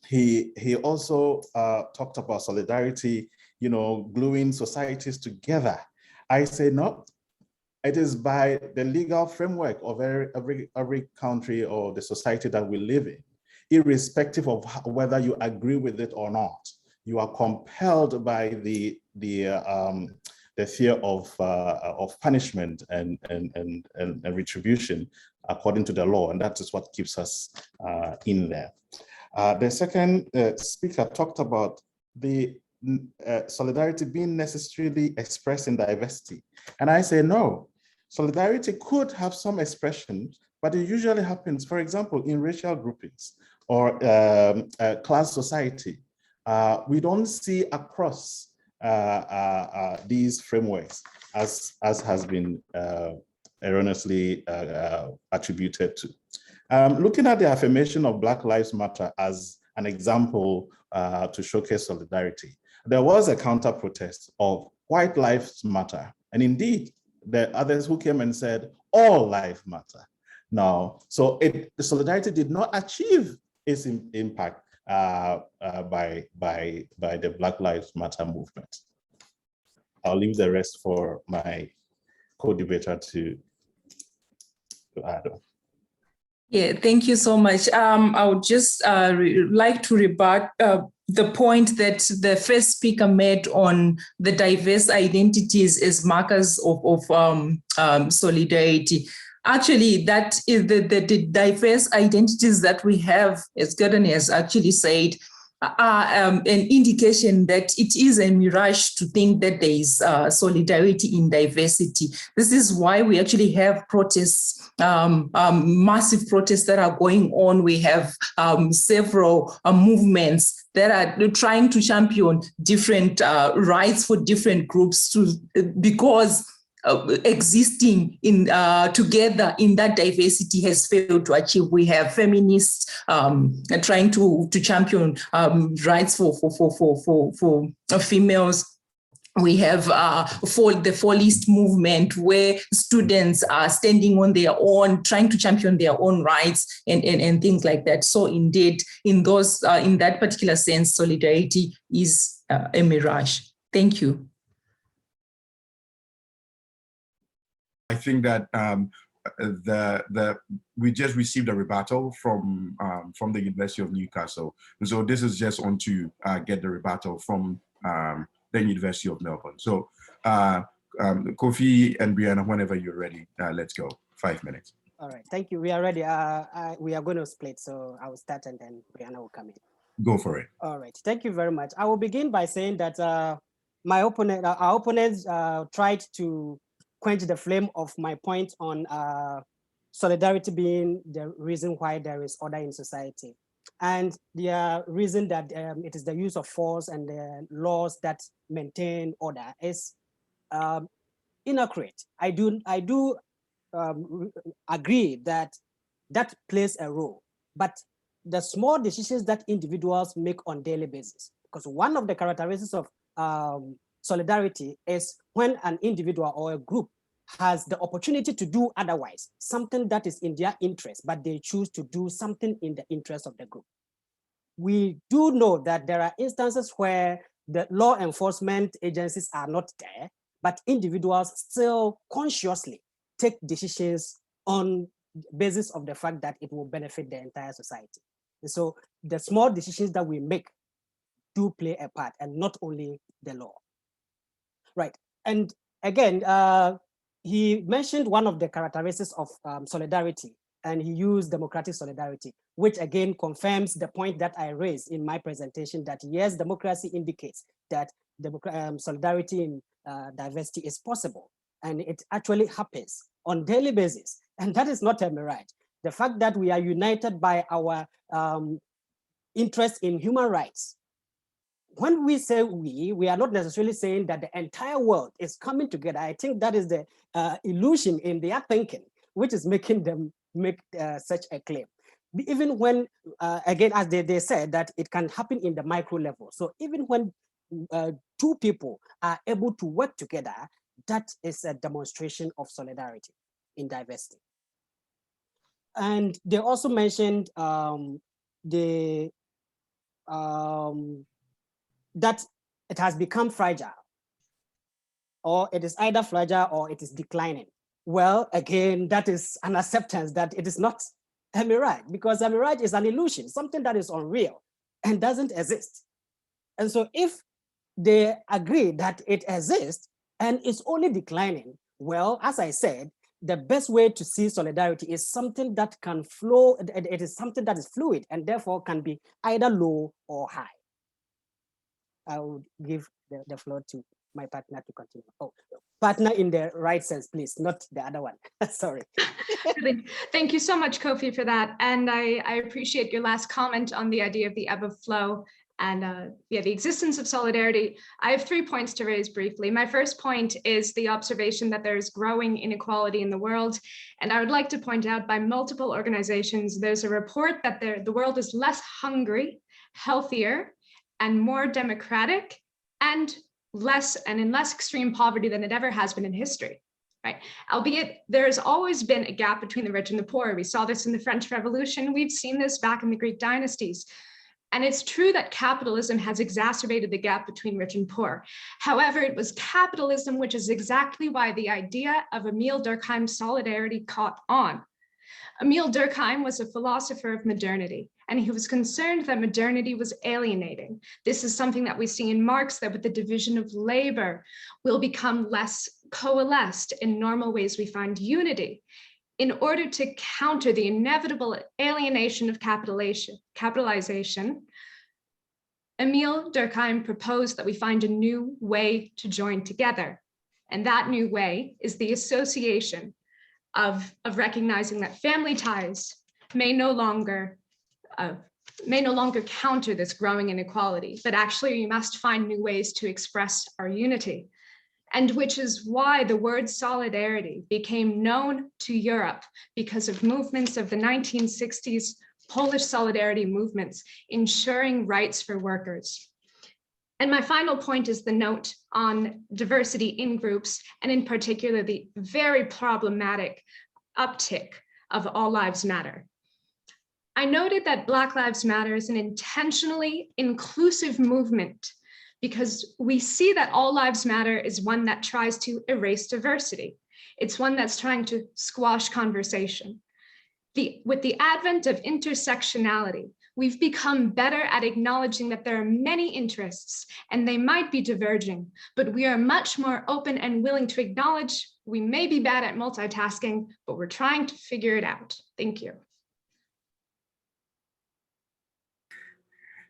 He also talked about solidarity gluing societies together. I say no, it is by the legal framework of every country or the society that we live in, irrespective of whether you agree with it or not. You are compelled by the fear of punishment and retribution according to the law, and that is what keeps us in there. The second speaker talked about the solidarity being necessarily expressed in diversity, and I say no. Solidarity could have some expression, but it usually happens, for example, in racial groupings or class society. We don't see across these frameworks as has been erroneously attributed to. Looking at the affirmation of Black Lives Matter as an example to showcase solidarity, there was a counter protest of White Lives Matter. And indeed, there are others who came and said, all lives matter. Now, so the solidarity did not achieve its impact by the Black Lives Matter movement. I'll leave the rest for my co-debater to add on. Yeah, thank you so much. I would just like to rebut the point that the first speaker made on the diverse identities as markers of solidarity. Actually, that is the diverse identities that we have, as Gordon has actually said, are an indication that it is a mirage to think that there is solidarity in diversity. This is why we actually have protests, massive protests that are going on. We have several movements that are trying to champion different rights for different groups because existing in together in that diversity has failed to achieve. We have feminists trying to champion rights for females. We have the Fallist movement, where students are standing on their own, trying to champion their own rights and things like that. So indeed, in that particular sense, solidarity is a mirage. Thank you. I think that we just received a rebuttal from the University of Newcastle, and so this is just on to get the rebuttal from the University of Melbourne. So Kofi and Brianna, whenever you're ready, let's go. 5 minutes. All right, thank you. We are ready. We are going to split, so I will start and then Brianna will come in. Go for it. All right, thank you very much. I will begin by saying that our opponents tried to quench the flame of my point on solidarity being the reason why there is order in society. And the reason that it is the use of force and the laws that maintain order is inaccurate. I do agree that that plays a role, but the small decisions that individuals make on daily basis, because one of the characteristics of solidarity is when an individual or a group has the opportunity to do otherwise, something that is in their interest, but they choose to do something in the interest of the group. We do know that there are instances where the law enforcement agencies are not there, but individuals still consciously take decisions on the basis of the fact that it will benefit the entire society. And so the small decisions that we make do play a part, and not only the law. Right, and again, he mentioned one of the characteristics of solidarity, and he used democratic solidarity, which again confirms the point that I raised in my presentation that yes, democracy indicates that solidarity in diversity is possible, and it actually happens on a daily basis, and that is not a mirage. The fact that we are united by our interest in human rights. When we say we are not necessarily saying that the entire world is coming together. I think that is the illusion in their thinking, which is making them make such a claim. Even when, again, as they said, that it can happen in the micro level. So even when two people are able to work together, that is a demonstration of solidarity in diversity. And they also mentioned that it has become fragile, or it is either fragile or it is declining. Well, again, that is an acceptance that it is not a mirage, because a mirage is an illusion, something that is unreal and doesn't exist. And so if they agree that it exists and it's only declining, well, as I said, the best way to see solidarity is something that can flow. It is something that is fluid and therefore can be either low or high. I would give the floor to my partner to continue. Oh, partner in the right sense, please, not the other one. Sorry. Thank you so much, Kofi, for that. And I appreciate your last comment on the idea of the ebb of flow and the existence of solidarity. I have 3 points to raise briefly. My first point is the observation that there's growing inequality in the world. And I would like to point out, by multiple organizations, there's a report that the world is less hungry, healthier, and more democratic, and in less extreme poverty than it ever has been in history. Right? Albeit there has always been a gap between the rich and the poor. We saw this in the French Revolution. We've seen this back in the Greek dynasties. And it's true that capitalism has exacerbated the gap between rich and poor. However, it was capitalism, which is exactly why the idea of Emile Durkheim's solidarity caught on. Emile Durkheim was a philosopher of modernity, and he was concerned that modernity was alienating. This is something that we see in Marx, that with the division of labor, will become less coalesced. In normal ways, we find unity. In order to counter the inevitable alienation of capitalization, Emile Durkheim proposed that we find a new way to join together. And that new way is the association of recognizing that family ties may no longer counter this growing inequality, but actually we must find new ways to express our unity. And which is why the word solidarity became known to Europe, because of movements of the 1960s, Polish solidarity movements, ensuring rights for workers. And my final point is the note on diversity in groups, and in particular, the very problematic uptick of All Lives Matter. I noted that Black Lives Matter is an intentionally inclusive movement, because we see that All Lives Matter is one that tries to erase diversity. It's one that's trying to squash conversation. With the advent of intersectionality, we've become better at acknowledging that there are many interests and they might be diverging, but we are much more open and willing to acknowledge we may be bad at multitasking, but we're trying to figure it out. Thank you.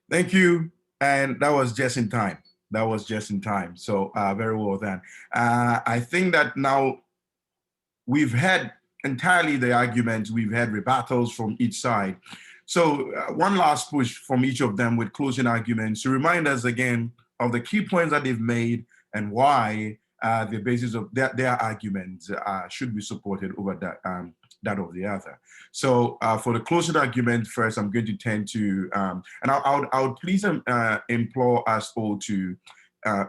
Thank you. And that was just in time. That was just in time. So very well done. I think that now we've had entirely the arguments, we've had rebuttals from each side. So one last push from each of them with closing arguments to remind us again of the key points that they've made and why the basis of their arguments should be supported over that of the other. So for the closing argument first, I'm going to turn to, and I would please implore us all to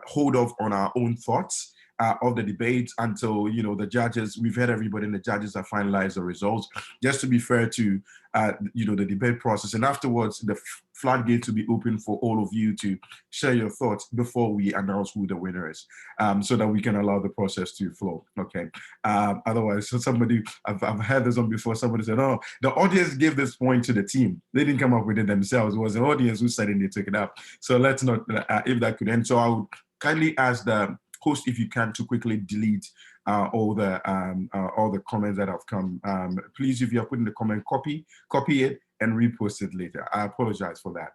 hold off on our own thoughts of the debate until, the judges, we've heard everybody and the judges have finalized the results, just to be fair to, the debate process. And afterwards, the floodgates will be open for all of you to share your thoughts before we announce who the winner is, so that we can allow the process to flow, okay? Otherwise, so I've heard this one before, somebody said, oh, the audience gave this point to the team. They didn't come up with it themselves. It was the audience who said it and they took it up. So let's not, if that could end. So I would kindly ask the host, if you can, to quickly delete all the comments that have come. Please, if you're putting the comment, copy it and repost it later. I apologize for that.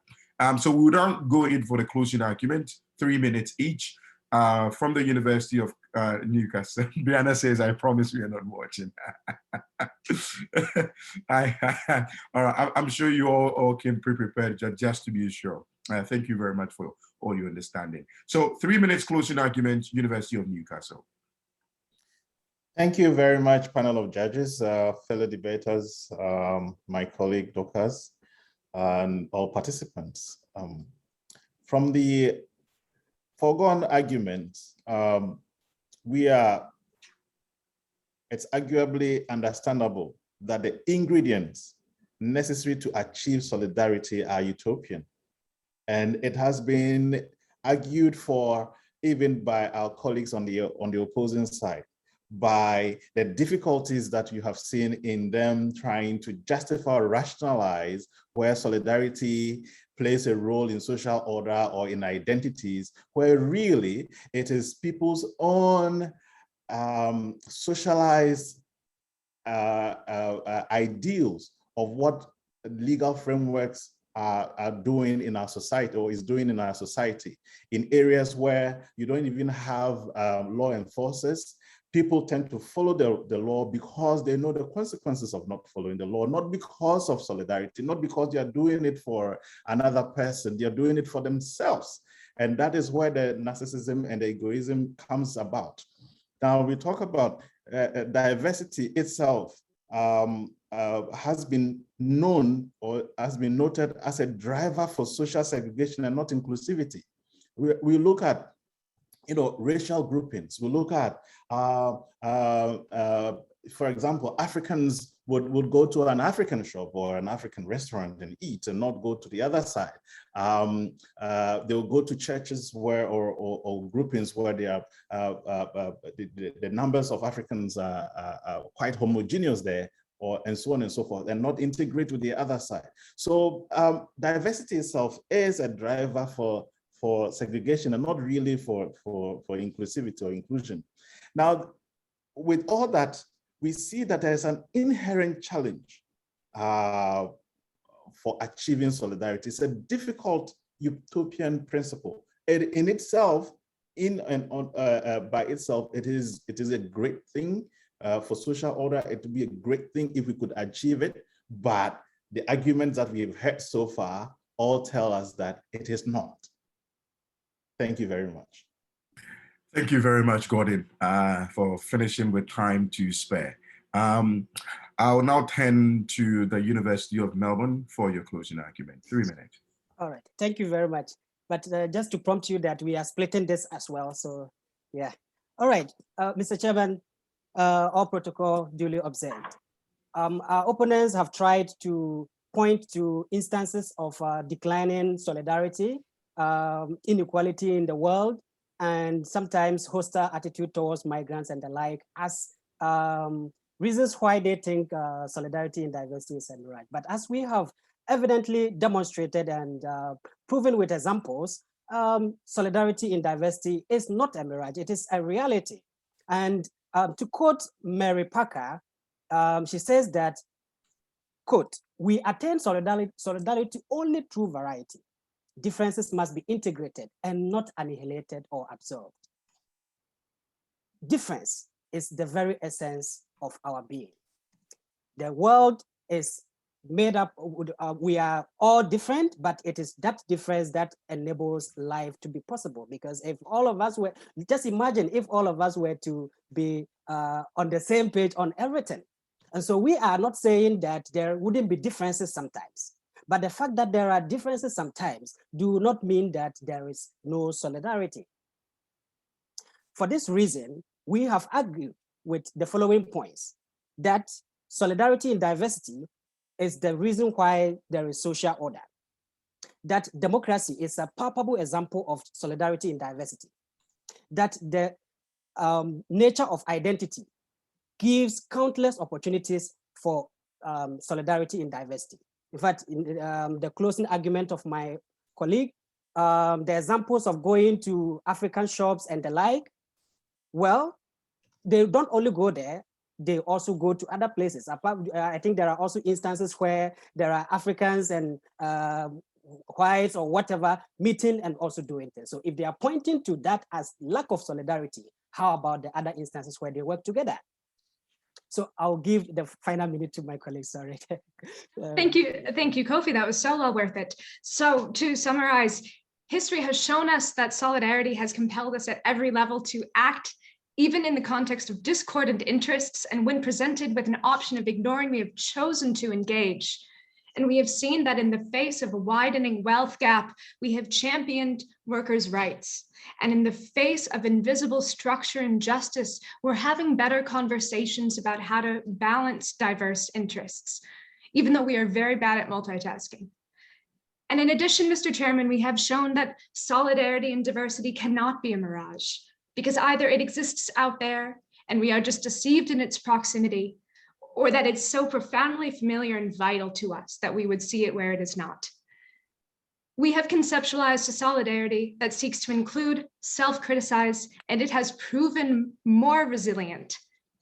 So we will now go in for the closing argument, 3 minutes each. From the University of Newcastle. Brianna says, I promise we are not watching. All right, I'm sure you all came pre-prepared just to be sure. Thank you very much for all your understanding. So 3 minutes closing argument, University of Newcastle. Thank you very much, panel of judges, fellow debaters, my colleague Dorcas, and all participants. From the foregone argument, it's arguably understandable that the ingredients necessary to achieve solidarity are utopian. And it has been argued for even by our colleagues on the opposing side, by the difficulties that you have seen in them trying to justify or rationalize where solidarity plays a role in social order or in identities, where really it is people's own socialized ideals of what legal frameworks are doing in our society or is doing in our society. In areas where you don't even have law enforcers, people tend to follow the law because they know the consequences of not following the law, not because of solidarity, not because they are doing it for another person, they are doing it for themselves. And that is where the narcissism and the egoism comes about. Now we talk about diversity itself has been known or has been noted as a driver for social segregation and not inclusivity. We look at, racial groupings. We look at, for example, Africans would go to an African shop or an African restaurant and eat and not go to the other side. They will go to churches where or groupings where they are, the numbers of Africans are quite homogeneous there, and so on and so forth, and not integrate with the other side. So diversity itself is a driver for segregation and not really for inclusivity or inclusion. Now, with all that, we see that there's an inherent challenge for achieving solidarity. It's a difficult utopian principle. In itself, by itself, it is a great thing for social order. It would be a great thing if we could achieve it, but the arguments that we've heard so far all tell us that it is not. Thank you very much. Thank you very much, Gordon, for finishing with time to spare. I'll now turn to the University of Melbourne for your closing argument. 3 minutes. All right, thank you very much. But just to prompt you that we are splitting this as well, so yeah. All right, Mr. Chairman, all protocol duly observed. Our opponents have tried to point to instances of declining solidarity, inequality in the world, and sometimes hostile attitude towards migrants and the like as reasons why they think solidarity in diversity is a mirage. But as we have evidently demonstrated and proven with examples, solidarity in diversity is not a mirage, it is a reality. And to quote Mary Parker, she says that, quote, "We attain solidarity only through variety. Differences must be integrated and not annihilated or absorbed." Difference is the very essence of our being. The world is made up, we are all different, but it is that difference that enables life to be possible. Because if all of us were, just imagine if all of us were to be on the same page on everything. And so we are not saying that there wouldn't be differences sometimes. But the fact that there are differences sometimes do not mean that there is no solidarity. For this reason, we have argued with the following points: that solidarity in diversity is the reason why there is social order, that democracy is a palpable example of solidarity in diversity, that the nature of identity gives countless opportunities for solidarity in diversity. In fact, in the closing argument of my colleague, the examples of going to African shops and the like, well, they don't only go there, they also go to other places. I think there are also instances where there are Africans and whites or whatever meeting and also doing things. So if they are pointing to that as lack of solidarity, how about the other instances where they work together? So I'll give the final minute to my colleague, sorry. Thank you, Kofi, that was so well worth it. So to summarize, history has shown us that solidarity has compelled us at every level to act, even in the context of discordant interests, and when presented with an option of ignoring, we have chosen to engage. And we have seen that in the face of a widening wealth gap, we have championed workers' rights. And in the face of invisible structure and justice, we're having better conversations about how to balance diverse interests, even though we are very bad at multitasking. And in addition, Mr. Chairman, we have shown that solidarity and diversity cannot be a mirage, because either it exists out there and we are just deceived in its proximity, or that it's so profoundly familiar and vital to us that we would see it where it is not. We have conceptualized a solidarity that seeks to include, self-criticize, and it has proven more resilient.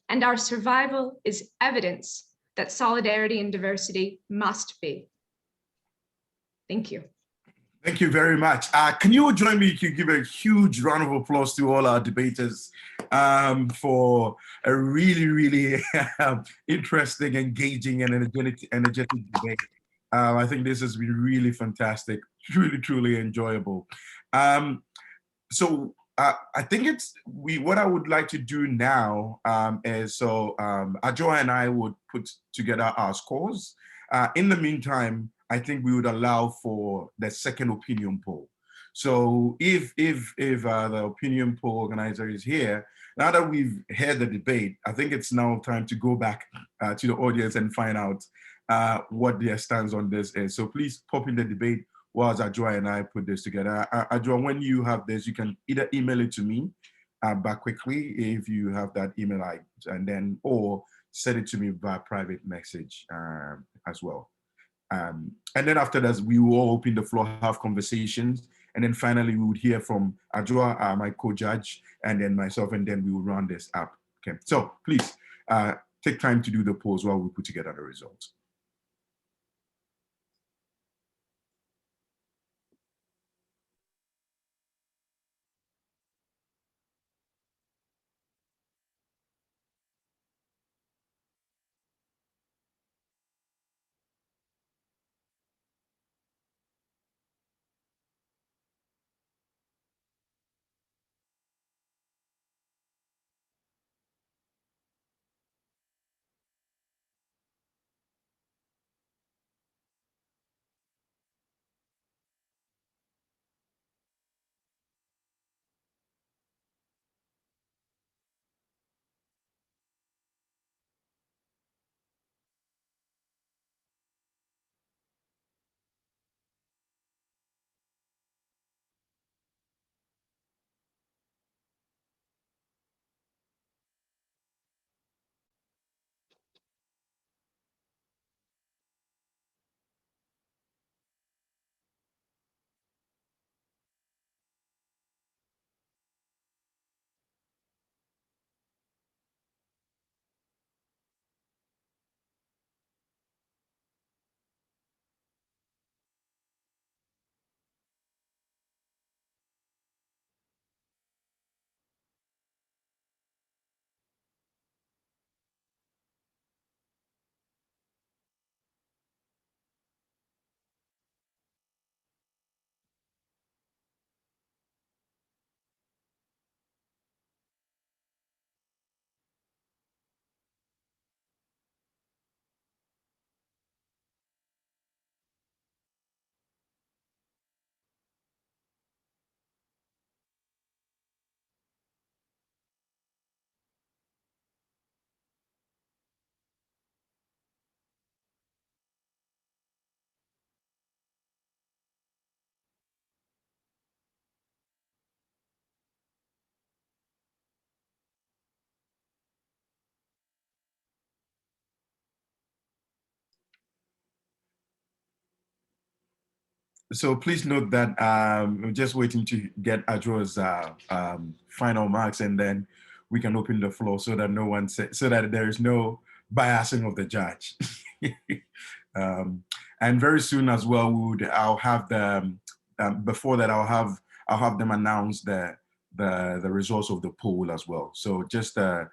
And our survival is evidence that solidarity and diversity must be. Thank you. Thank you very much. Can you join me? Can you give a huge round of applause to all our debaters for a really, really interesting, engaging, and energetic debate. I think this has been really fantastic, truly, truly enjoyable. So I think what I would like to do now is, Ajoa and I would put together our scores. In the meantime, I think we would allow for the second opinion poll. So if the opinion poll organizer is here, now that we've heard the debate, I think it's now time to go back to the audience and find out what their stance on this is. So please pop in the debate whilst Ajoa and I put this together. Ajoa, when you have this, you can either email it to me back quickly if you have that email, and then, or send it to me by private message as well. And then after that, we will all open the floor, have conversations, and then finally we would hear from Ajoa, my co-judge, and then myself, and then we will round this up. Okay, so please take time to do the polls while we put together the results. So please note that we're just waiting to get Ajoa's final marks, and then we can open the floor so that so that there is no biasing of the judge. And very soon as well, I'll have the before that I'll have them announce the results of the poll as well. So just a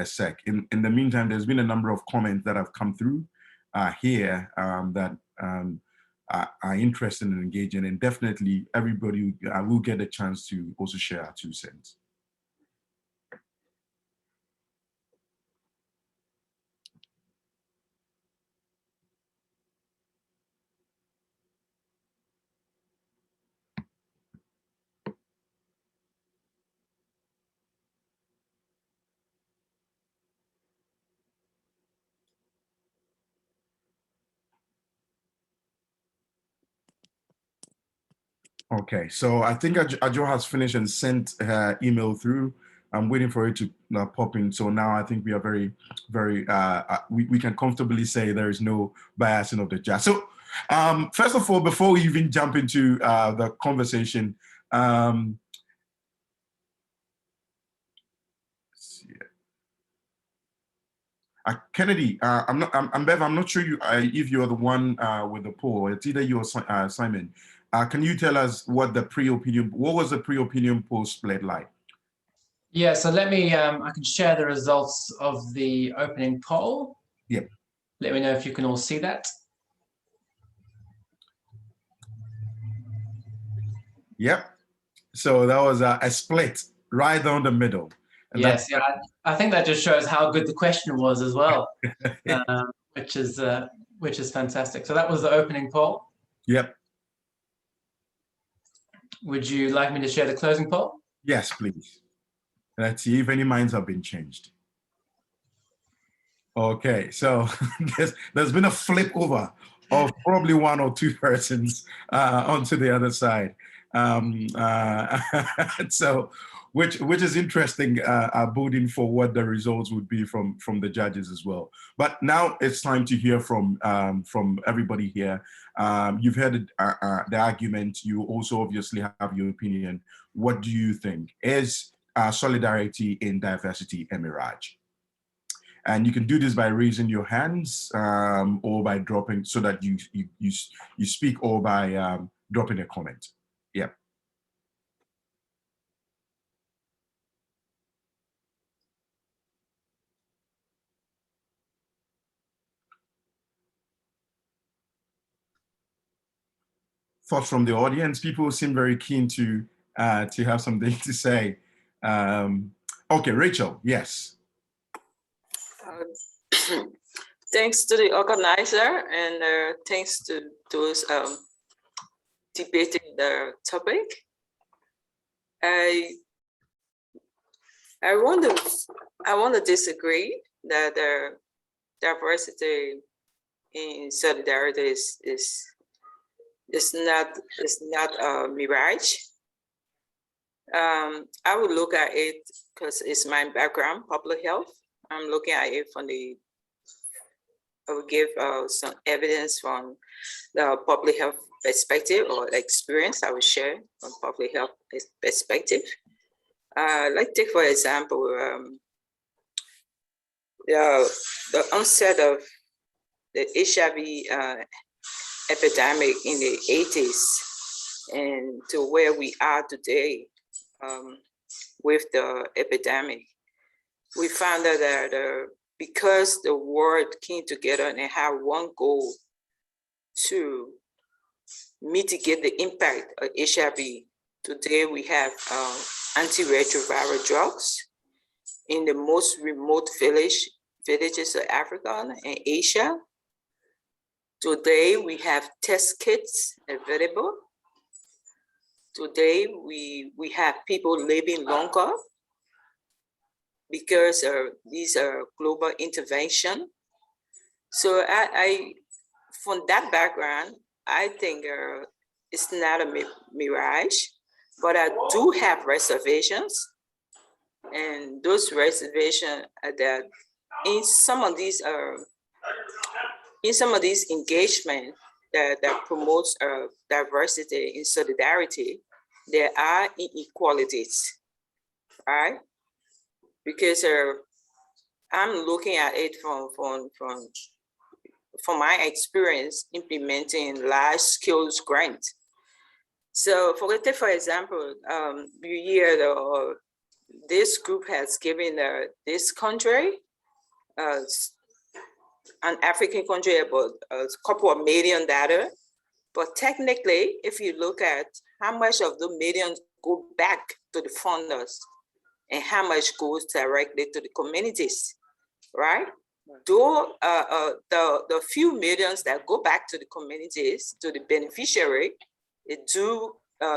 sec. In the meantime, there's been a number of comments that have come through here that are interested and engaging, and definitely everybody will get a chance to also share our 2 cents. Okay, so I think Ajo has finished and sent her email through. I'm waiting for it to pop in. So now I think we are very, very, we can comfortably say there is no biasing of the judge. So first of all, before we even jump into the conversation, Kennedy, I'm Bev. I'm not sure if you're the one with the poll. It's either you or Simon. Can you tell us what was the pre-opinion poll split like? Yeah, so let me, I can share the results of the opening poll. Yep. Let me know if you can all see that. Yep. So that was a split right down the middle. And yes, yeah, I think that just shows how good the question was as well, which is fantastic. So that was the opening poll. Yep. Would you like me to share the closing poll? Yes, please. Let's see if any minds have been changed. Okay, so there's been a flip over of probably one or two persons onto the other side. So, which is interesting, boding for what the results would be from the judges as well. But now it's time to hear from everybody here. You've heard the argument. You also obviously have your opinion. What do you think? Is solidarity in diversity a mirage? And you can do this by raising your hands or by dropping, so that you speak, or by dropping a comment. Yeah. Thoughts from the audience? People seem very keen to have something to say. Okay, Rachel, yes. Thanks to the organizer, and thanks to those debating the topic. I want to disagree that diversity in solidarity is not a mirage. I would look at it, because it's my background, public health. I'm looking at it from I will give some evidence from the public health perspective, or experience I will share from public health perspective. Like, take for example, the onset of the HIV epidemic in the 80s, and to where we are today with the epidemic. We found out that because the world came together and had one goal to mitigate the impact of HIV, today we have antiretroviral drugs in the most remote villages of Africa and Asia. Today we have test kits available. Today we have people living longer, because these are global intervention. So I from that background, I think it's not a mirage, but I do have reservations. And those reservations are that in some of these engagement that promotes diversity and solidarity, there are inequalities, right? Because I'm looking at it from my experience implementing large skills grant. So for example, this group has given this country, an African country, about a couple of $1 million. But technically, if you look at how much of the millions go back to the funders and how much goes directly to the communities, right? Though the few millions that go back to the communities, to the beneficiary, it do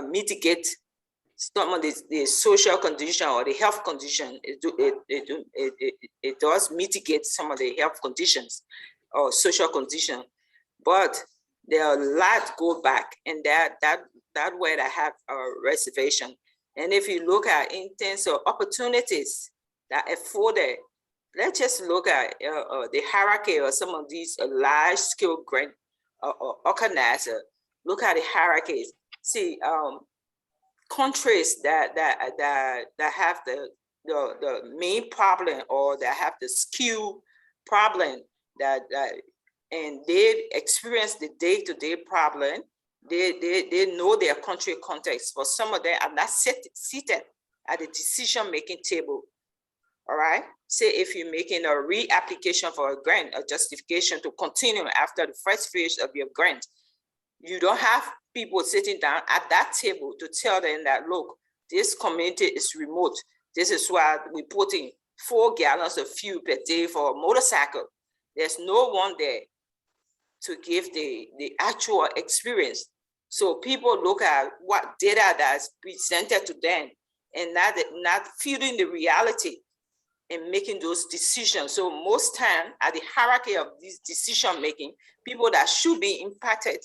mitigate some of the social condition or the health condition. It does mitigate some of the health conditions or social condition, but there are a lot go back, and that that word I have a reservation. And if you look at in terms of opportunities that are afforded, let's just look at the hierarchy of some of these large-scale grant organizers. Look at the hierarchies. See, countries that have the main problem or that have the skill problem and they experience the day-to-day problem. They know their country context, but some of them are not seated at the decision-making table. All right. Say if you're making a reapplication for a grant, a justification to continue after the first phase of your grant, you don't have people sitting down at that table to tell them that, look, this community is remote. This is why we put in 4 gallons of fuel per day for a motorcycle. There's no one there to give the actual experience. So people look at what data that's presented to them and not feeling the reality and making those decisions. So most time at the hierarchy of this decision making, people that should be impacted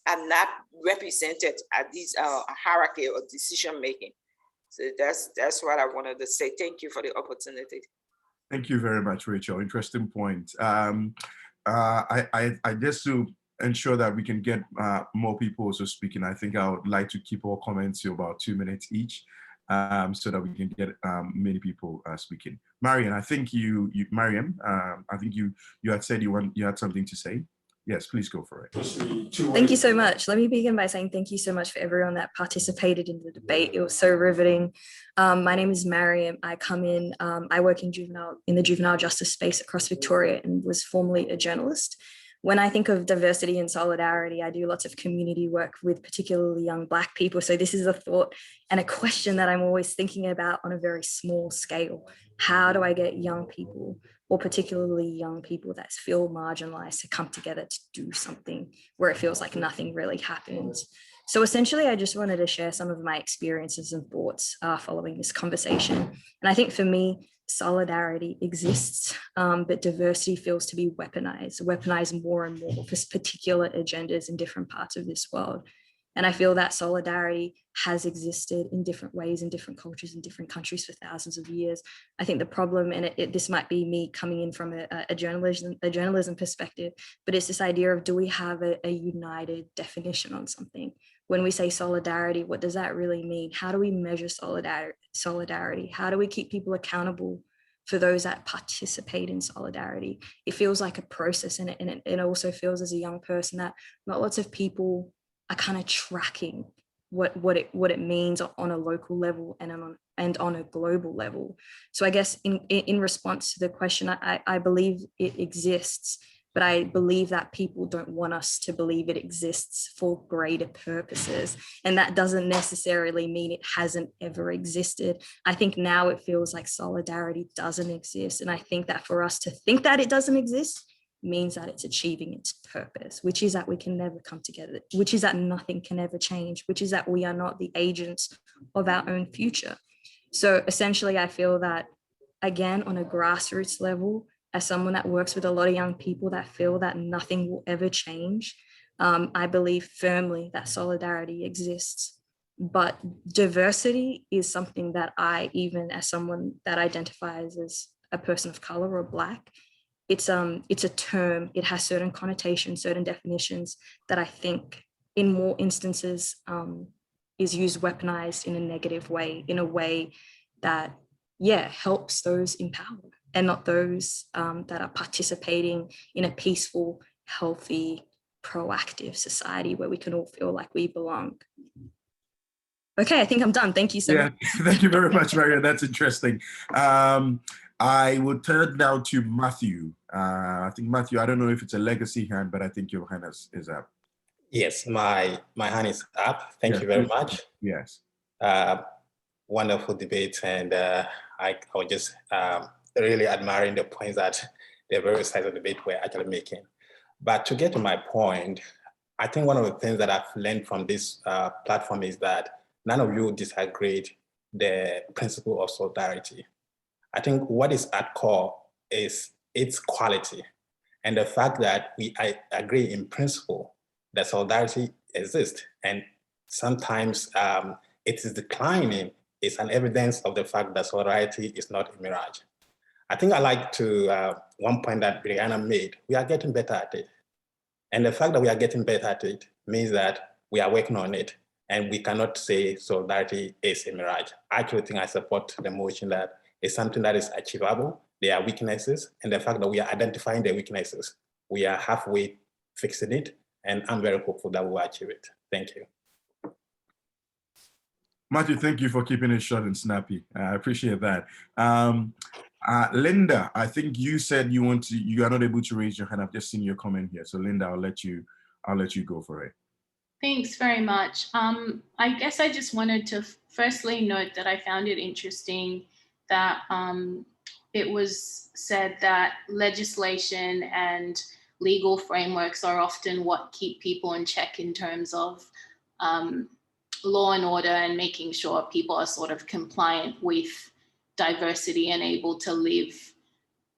are not represented at this hierarchy of decision making. So that's what I wanted to say. Thank you for the opportunity. Thank you very much, Rachel. Interesting point. I just to ensure that we can get more people also speaking, I think I would like to keep our comments to about 2 minutes each, so that we can get many people speaking. Mariam, I think you had said you had something to say. Yes, please go for it. Thank you so much. Let me begin by saying thank you so much for everyone that participated in the debate. It was so riveting. My name is Mariam. I come in, I work in the juvenile justice space across Victoria and was formerly a journalist. When I think of diversity and solidarity, I do lots of community work with particularly young Black people. So this is a thought and a question that I'm always thinking about on a very small scale. How do I get young people, or particularly young people that feel marginalized, to come together to do something where it feels like nothing really happens? So essentially, I just wanted to share some of my experiences and thoughts following this conversation. And I think for me, solidarity exists, but diversity feels to be weaponized more and more for particular agendas in different parts of this world. And I feel that solidarity has existed in different ways in different cultures in different countries for thousands of years. I think the problem, and this might be me coming in from a journalism perspective, but it's this idea of, do we have a united definition on something? When we say solidarity, what does that really mean? How do we measure solidarity? How do we keep people accountable for those that participate in solidarity? It feels like a process, and it also feels, as a young person, that not lots of people are kind of tracking what it means on a local level and on a global level. So I guess in response to the question, I believe it exists, but I believe that people don't want us to believe it exists for greater purposes. And that doesn't necessarily mean it hasn't ever existed. I think now it feels like solidarity doesn't exist. And I think that for us to think that it doesn't exist means that it's achieving its purpose, which is that we can never come together, which is that nothing can ever change, which is that we are not the agents of our own future. So essentially, I feel that, again, on a grassroots level, as someone that works with a lot of young people that feel that nothing will ever change, I believe firmly that solidarity exists. But diversity is something that I, even as someone that identifies as a person of color or Black, it's a term. It has certain connotations, certain definitions that I think in more instances is used weaponized in a negative way, in a way that, helps those in power and not those that are participating in a peaceful, healthy, proactive society where we can all feel like we belong. Okay, I think I'm done. Thank you so much. Thank you very much, Maria. That's interesting. I will turn now to Matthew. I think Matthew, I don't know if it's a legacy hand, but I think your hand is up. Yes, my hand is up. Thank you very much. Yes. Wonderful debate, and I was just really admiring the points that the various sides of the debate were actually making. But to get to my point, I think one of the things that I've learned from this platform is that none of you disagreed the principle of solidarity. I think what is at core is its quality, and the fact that I agree in principle that solidarity exists, and sometimes it is declining is an evidence of the fact that solidarity is not a mirage. I think I like to, one point that Brianna made, we are getting better at it. And the fact that we are getting better at it means that we are working on it, and we cannot say solidarity is a mirage. I actually think I support the motion that it's something that is achievable. There are weaknesses, and the fact that we are identifying the weaknesses, we are halfway fixing it, and I'm very hopeful that we will achieve it. Thank you. Matthew, thank you for keeping it short and snappy. I appreciate that. Linda, I think you said you are not able to raise your hand. I've just seen your comment here. So Linda, I'll let you go for it. Thanks very much. I guess I just wanted to firstly note that I found it interesting that it was said that legislation and legal frameworks are often what keep people in check in terms of law and order and making sure people are sort of compliant with diversity and able to live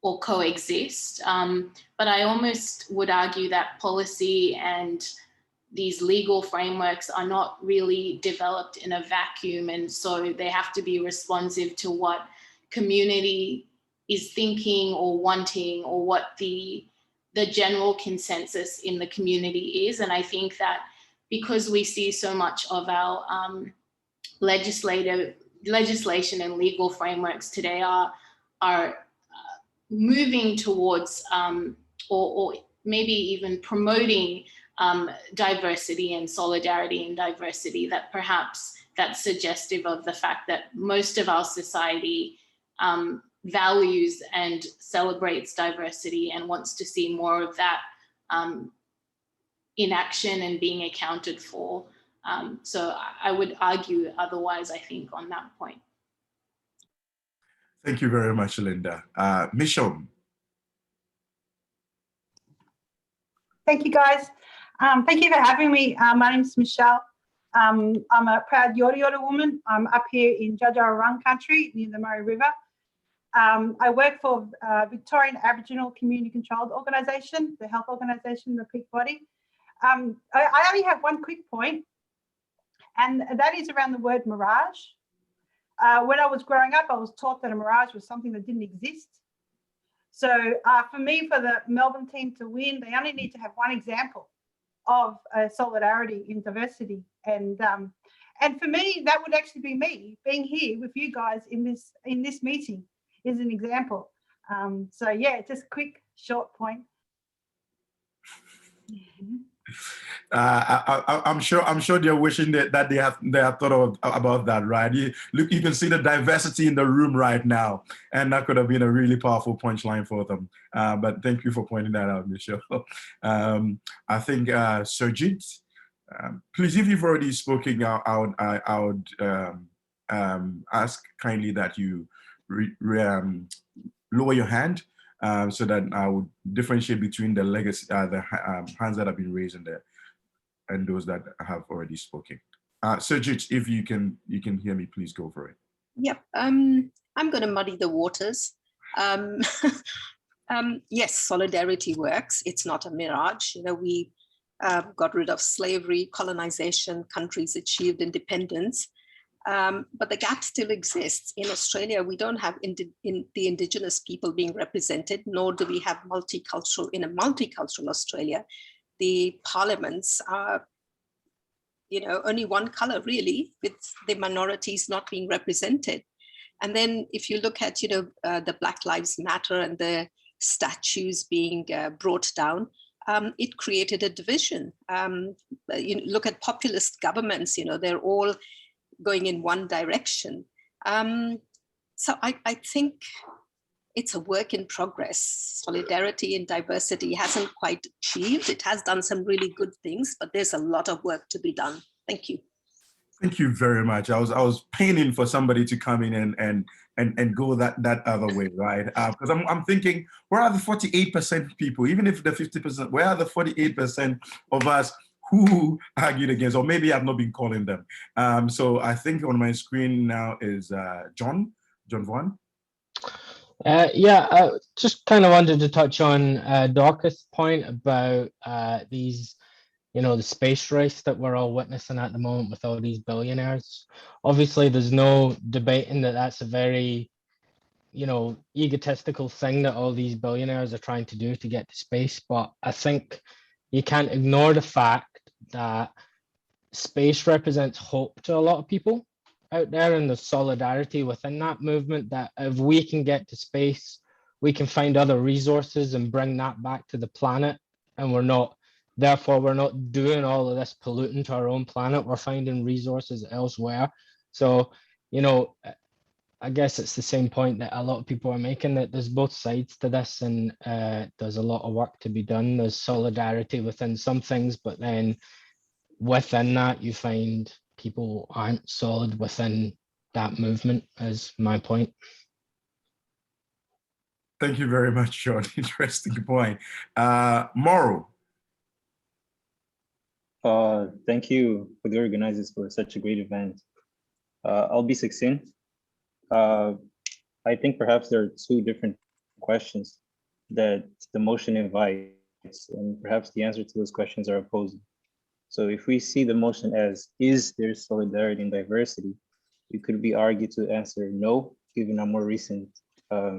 or coexist. But I almost would argue that policy and these legal frameworks are not really developed in a vacuum. And so they have to be responsive to what community is thinking or wanting, or what the general consensus in the community is. And I think that because we see so much of our legislation and legal frameworks today are moving towards or maybe even promoting diversity and solidarity and diversity, that perhaps that's suggestive of the fact that most of our society values and celebrates diversity and wants to see more of that in action and being accounted for. So I would argue otherwise, I think, on that point. Thank you very much, Linda. Michelle. Thank you, guys. Thank you for having me. My name is Michelle. I'm a proud Yorta Yorta woman. I'm up here in Djadjarurrung country near the Murray River. I work for Victorian Aboriginal Community Controlled Organisation, the health organisation, the peak body. I only have one quick point, and that is around the word mirage. When I was growing up, I was taught that a mirage was something that didn't exist. So for me, for the Melbourne team to win, they only need to have one example of solidarity in diversity. And for me, that would actually be me being here with you guys in this meeting is an example. So yeah, just a quick short point. I'm sure they're wishing that they have thought about that, right? You can see the diversity in the room right now, and that could have been a really powerful punchline for them. But thank you for pointing that out, Michelle. I think Surjit, please, if you've already spoken, I would ask kindly that you lower your hand. So that I would differentiate between the legacy, the hands that have been raised and those that have already spoken. Surjit, if you can hear me, please go for it. Yep, I'm going to muddy the waters. Yes, solidarity works. It's not a mirage. You know, we got rid of slavery, colonization, countries achieved independence. But the gap still exists. In Australia, we don't have the Indigenous people being represented, nor do we have in a multicultural Australia. The parliaments are, only one color really, with the minorities not being represented. And then if you look at, the Black Lives Matter and the statues being brought down, it created a division. Look at populist governments, they're all going in one direction. So I think it's a work in progress. Solidarity and diversity hasn't quite achieved. It has done some really good things, but there's a lot of work to be done. Thank you. Thank you very much. I was painting for somebody to come in and go that other way, right? Because I'm thinking, where are the 48% people? Even if the 50%, where are the 48% of us who argued against, or maybe I've not been calling them. So I think on my screen now is John Vaughan. Just kind of wanted to touch on Dorcas' point about these, the space race that we're all witnessing at the moment with all these billionaires. Obviously, there's no debating that that's a very, egotistical thing that all these billionaires are trying to do to get to space. But I think you can't ignore the fact that space represents hope to a lot of people out there, and the solidarity within that movement, that if we can get to space, we can find other resources and bring that back to the planet. And we're not doing all of this polluting to our own planet. We're finding resources elsewhere. So, I guess it's the same point that a lot of people are making, that there's both sides to this, and there's a lot of work to be done. There's solidarity within some things, but then within that, you find people aren't solid within that movement, is my point. Thank you very much, Sean. Interesting point. Mauro. Thank you for the organizers for such a great event. I'll be succinct. I think perhaps there are two different questions that the motion invites, and perhaps the answer to those questions are opposing. So if we see the motion as, is there solidarity in diversity, it could be argued to answer no, given our more recent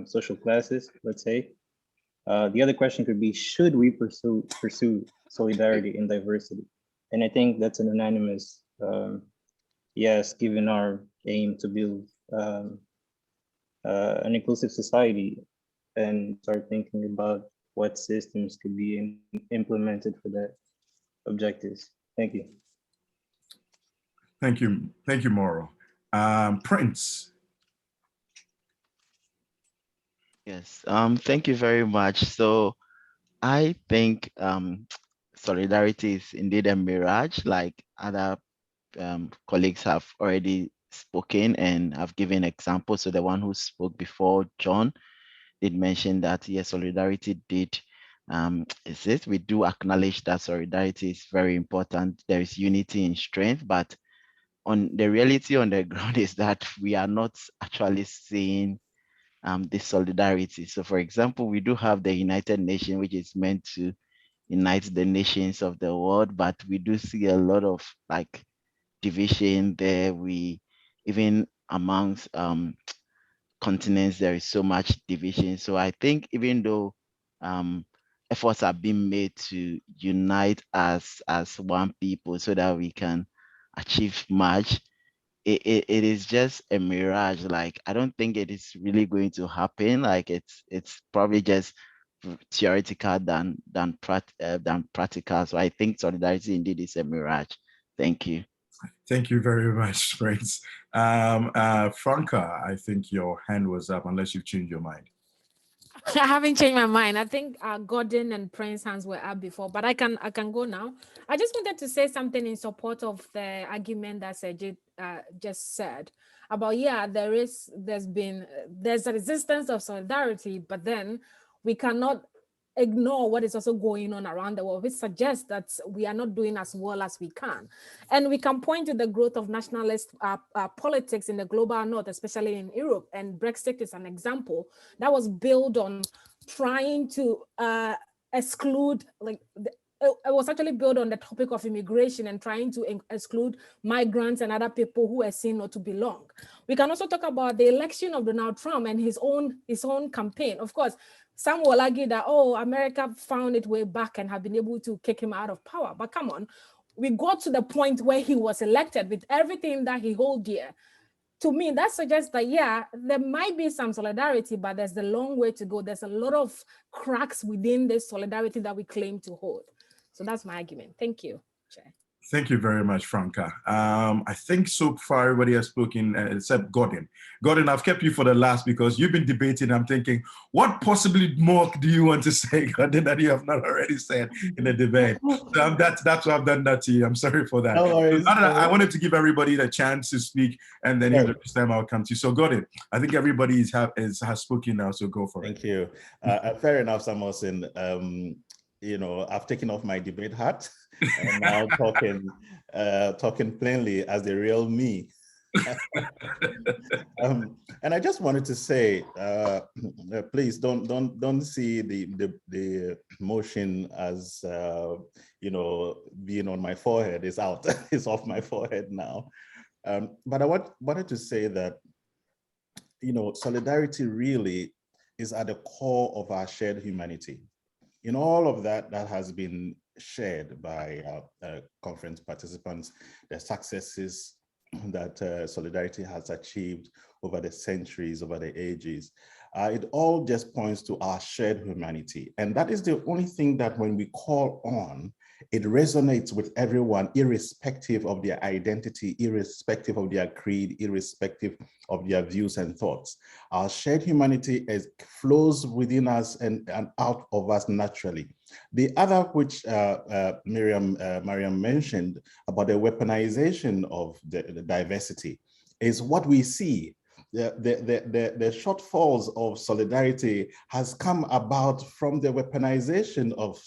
social classes, let's say. The other question could be, should we pursue solidarity in diversity? And I think that's an unanimous yes, given our aim to build an inclusive society and start thinking about what systems could be implemented for that objectives. Thank you. Thank you. Thank you, Mauro. Prince. Yes, thank you very much. So I think solidarity is indeed a mirage, like other colleagues have already spoken and have given examples. So the one who spoke before, John, did mention that, yes, solidarity did exist. We do acknowledge that solidarity is very important. There is unity in strength, but on the reality on the ground is that we are not actually seeing this solidarity. So for example, we do have the United Nations, which is meant to unite the nations of the world, but we do see a lot of like division there. We even amongst continents, there is so much division. So I think even though efforts are being made to unite as one people so that we can achieve much, it is just a mirage. Like, I don't think it is really going to happen. Like, it's probably just theoretical than practical. So I think solidarity indeed is a mirage. Thank you. Thank you very much, Prince. Franca, I think your hand was up, unless you've changed your mind. I haven't changed my mind. I think Gordon and Prince's hands were up before, but I can go now. I just wanted to say something in support of the argument that Sajid just said about, yeah, there's a resistance of solidarity, but then we cannot ignore what is also going on around the world, which suggests that we are not doing as well as we can. And we can point to the growth of nationalist politics in the global north, especially in Europe, and Brexit is an example that was built on trying to exclude, like, it was actually built on the topic of immigration and trying to exclude migrants and other people who are seen not to belong. We can also talk about the election of Donald Trump and his own campaign. Of course, some will argue that, oh, America found its way back and have been able to kick him out of power. But come on, we got to the point where he was elected with everything that he holds dear. To me, that suggests that, yeah, there might be some solidarity, but there's a long way to go. There's a lot of cracks within this solidarity that we claim to hold. So that's my argument. Thank you, Chair. Thank you very much, Franca. I think so far everybody has spoken except Gordon. Gordon, I've kept you for the last because you've been debating. I'm thinking, what possibly more do you want to say, Gordon, that you have not already said in the debate? So that's why I've done that to you. I'm sorry for that. No worries. I wanted to give everybody the chance to speak, and then this time I'll come to you. So Gordon, I think everybody has spoken now, so go for it. Thank you. Fair enough, Samuelson. You know, I've taken off my debate hat and now talking plainly as the real me. And I just wanted to say, please don't see the motion as you know, being on my forehead. It's out. It's off my forehead now. But I wanted to say that, you know, solidarity really is at the core of our shared humanity. In all of that has been shared by conference participants, the successes that solidarity has achieved over the centuries, over the ages, it all just points to our shared humanity. And that is the only thing that when we call on, it resonates with everyone, irrespective of their identity, irrespective of their creed, irrespective of their views and thoughts. Our shared humanity flows within us and out of us naturally. The other, which Mariam mentioned about the weaponization of the diversity, is what we see. The shortfalls of solidarity has come about from the weaponization of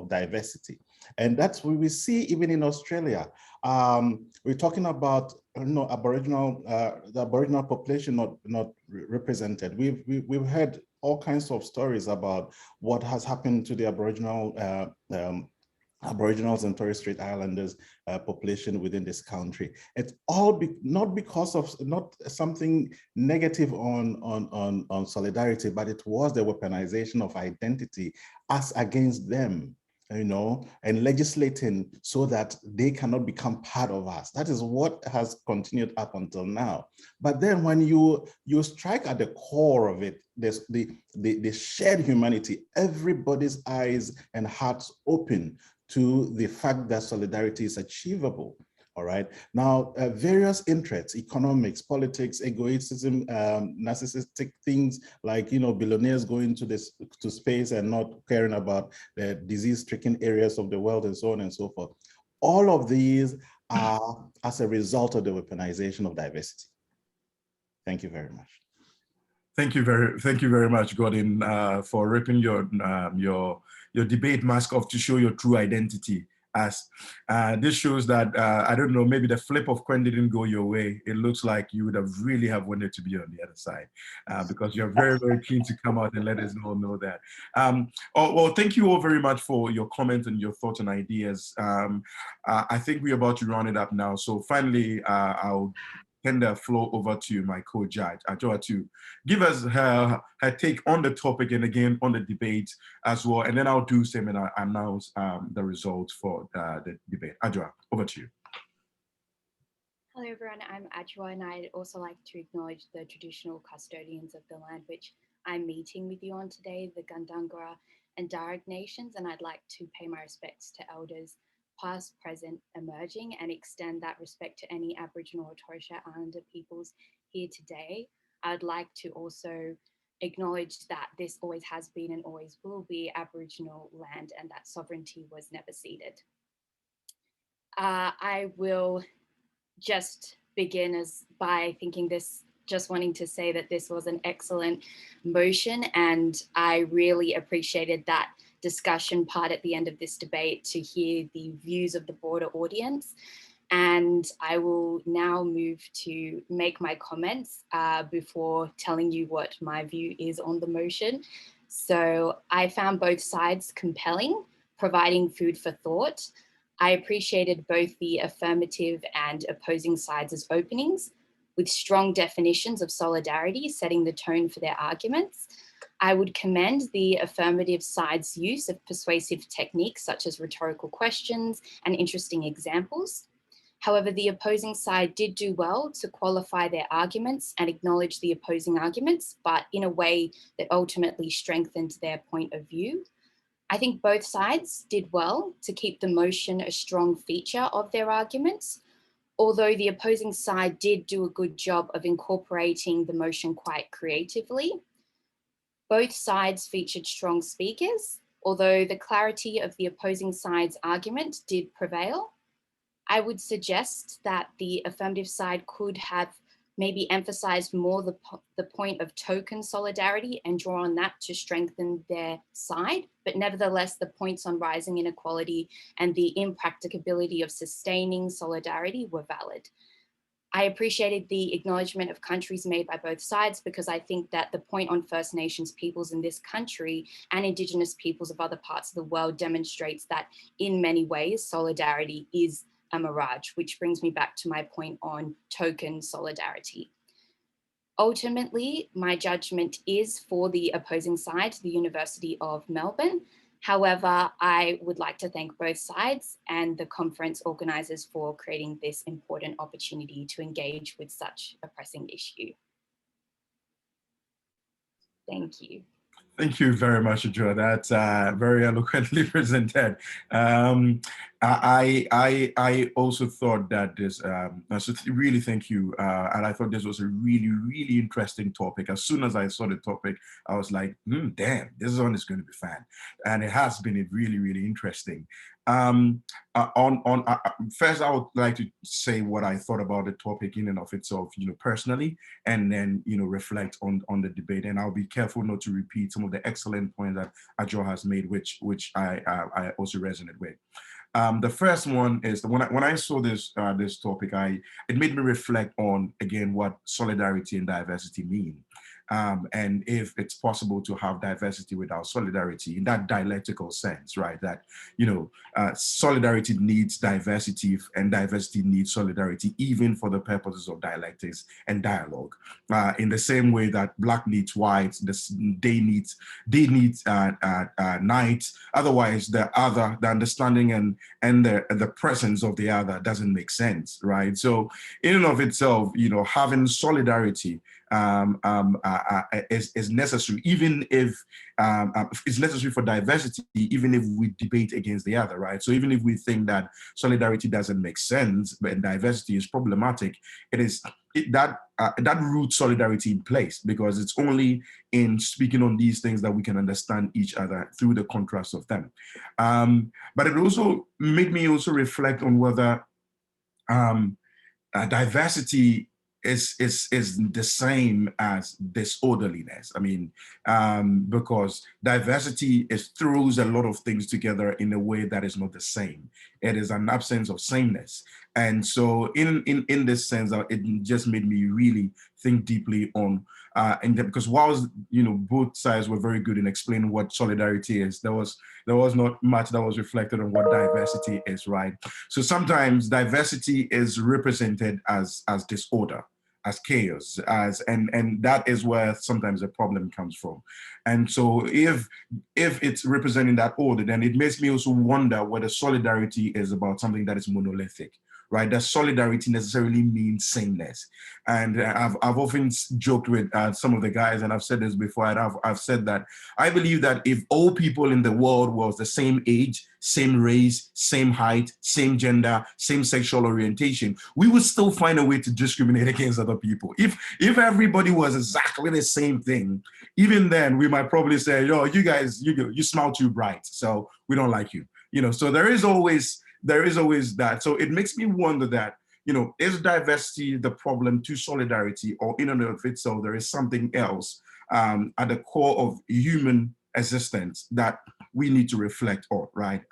diversity. And that's what we see even in Australia. We're talking about, you know, the Aboriginal population not represented. We've heard all kinds of stories about what has happened to the Aboriginals and Torres Strait Islanders population within this country. It's all not because of not something negative on solidarity, but it was the weaponization of identity as against them, you know, and legislating so that they cannot become part of us. That is what has continued up until now. But then when you strike at the core of it, there's the shared humanity, everybody's eyes and hearts open to the fact that solidarity is achievable. All right. Now, various interests, economics, politics, egoism, narcissistic things like, you know, billionaires going to space and not caring about the disease-stricken areas of the world and so on and so forth. All of these are as a result of the weaponization of diversity. Thank you very much. Thank you very much, Gordon, for ripping your debate mask off to show your true identity. As this shows that, I don't know, maybe the flip of coin didn't go your way. It looks like you would have really have wanted to be on the other side because you're very, very keen to come out and let us all know that. Well, thank you all very much for your comments and your thoughts and ideas. I think we're about to round it up now. So finally, I'll hand the floor over to my co-judge, Adjoa, to give us her take on the topic and again on the debate as well. And then I'll do same and announce the results for the debate. Adjoa, over to you. Hello everyone, I'm Adjoa, and I'd also like to acknowledge the traditional custodians of the land which I'm meeting with you on today, the Gundungurra and Darug nations, and I'd like to pay my respects to elders past, present, emerging, and extend that respect to any Aboriginal or Torres Strait Islander peoples here today. I'd like to also acknowledge that this always has been and always will be Aboriginal land and that sovereignty was never ceded. I will just begin by wanting to say that this was an excellent motion, and I really appreciated that discussion part at the end of this debate to hear the views of the broader audience. And I will now move to make my comments before telling you what my view is on the motion. So I found both sides compelling, providing food for thought. I appreciated both the affirmative and opposing sides' openings, with strong definitions of solidarity setting the tone for their arguments. I would commend the affirmative side's use of persuasive techniques such as rhetorical questions and interesting examples. However, the opposing side did do well to qualify their arguments and acknowledge the opposing arguments, but in a way that ultimately strengthened their point of view. I think both sides did well to keep the motion a strong feature of their arguments, although the opposing side did do a good job of incorporating the motion quite creatively. Both sides featured strong speakers, although the clarity of the opposing side's argument did prevail. I would suggest that the affirmative side could have maybe emphasized more the point of token solidarity and draw on that to strengthen their side, but nevertheless, the points on rising inequality and the impracticability of sustaining solidarity were valid. I appreciated the acknowledgement of countries made by both sides, because I think that the point on First Nations peoples in this country and Indigenous peoples of other parts of the world demonstrates that in many ways, solidarity is a mirage, which brings me back to my point on token solidarity. Ultimately, my judgment is for the opposing side, the University of Melbourne. However, I would like to thank both sides and the conference organisers for creating this important opportunity to engage with such a pressing issue. Thank you. Thank you very much, Jo. That's very eloquently presented. I also thought that this, so really thank you. And I thought this was a really, really interesting topic. As soon as I saw the topic, I was like, damn, this one is going to be fun. And it has been really, really interesting. First, I would like to say what I thought about the topic in and of itself, personally, and then, reflect on the debate. And I'll be careful not to repeat some of the excellent points that Adjo has made, which I also resonate with. The first one is when I saw this this topic, it made me reflect on, again, what solidarity and diversity mean. And if it's possible to have diversity without solidarity in that dialectical sense, right? That, solidarity needs diversity and diversity needs solidarity, even for the purposes of dialectics and dialogue. In the same way that black needs white, day needs night. Otherwise, the understanding and the presence of the other doesn't make sense, right? So in and of itself, having solidarity is necessary, even if it's necessary for diversity, even if we debate against the other, right? So even if we think that solidarity doesn't make sense, but diversity is problematic, that roots solidarity in place, because it's only in speaking on these things that we can understand each other through the contrast of them. But it also made me also reflect on whether diversity is the same as disorderliness. I mean, because diversity throws a lot of things together in a way that is not the same. It is an absence of sameness. And so in this sense, it just made me really think deeply on, because whilst, both sides were very good in explaining what solidarity is, there was not much that was reflected on what diversity is, right? So sometimes diversity is represented as disorder, as chaos, and that is where sometimes the problem comes from. And so if it's representing that order, then it makes me also wonder whether solidarity is about something that is monolithic, right? That solidarity necessarily means sameness. And I've often joked with some of the guys, and I've said this before, and I've said that I believe that if all people in the world was the same age, same race, same height, same gender, same sexual orientation, we would still find a way to discriminate against other people. If everybody was exactly the same thing, even then we might probably say, yo, you guys, you smile too bright, so we don't like you. So there is always that. So it makes me wonder that, is diversity the problem to solidarity, or in and of itself, there is something else at the core of human existence that we need to reflect on, right?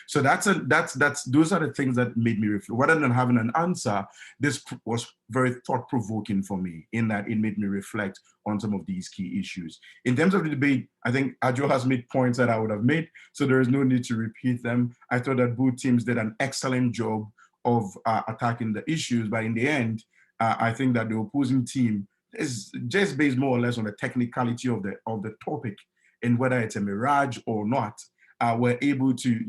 So those are the things that made me reflect. Rather than having an answer, this was very thought-provoking for me, in that it made me reflect on some of these key issues. In terms of the debate, I think Adjo has made points that I would have made, so there is no need to repeat them. I thought that both teams did an excellent job of attacking the issues, but in the end, I think that the opposing team is just based more or less on the technicality of the topic, and whether it's a mirage or not, we're able to,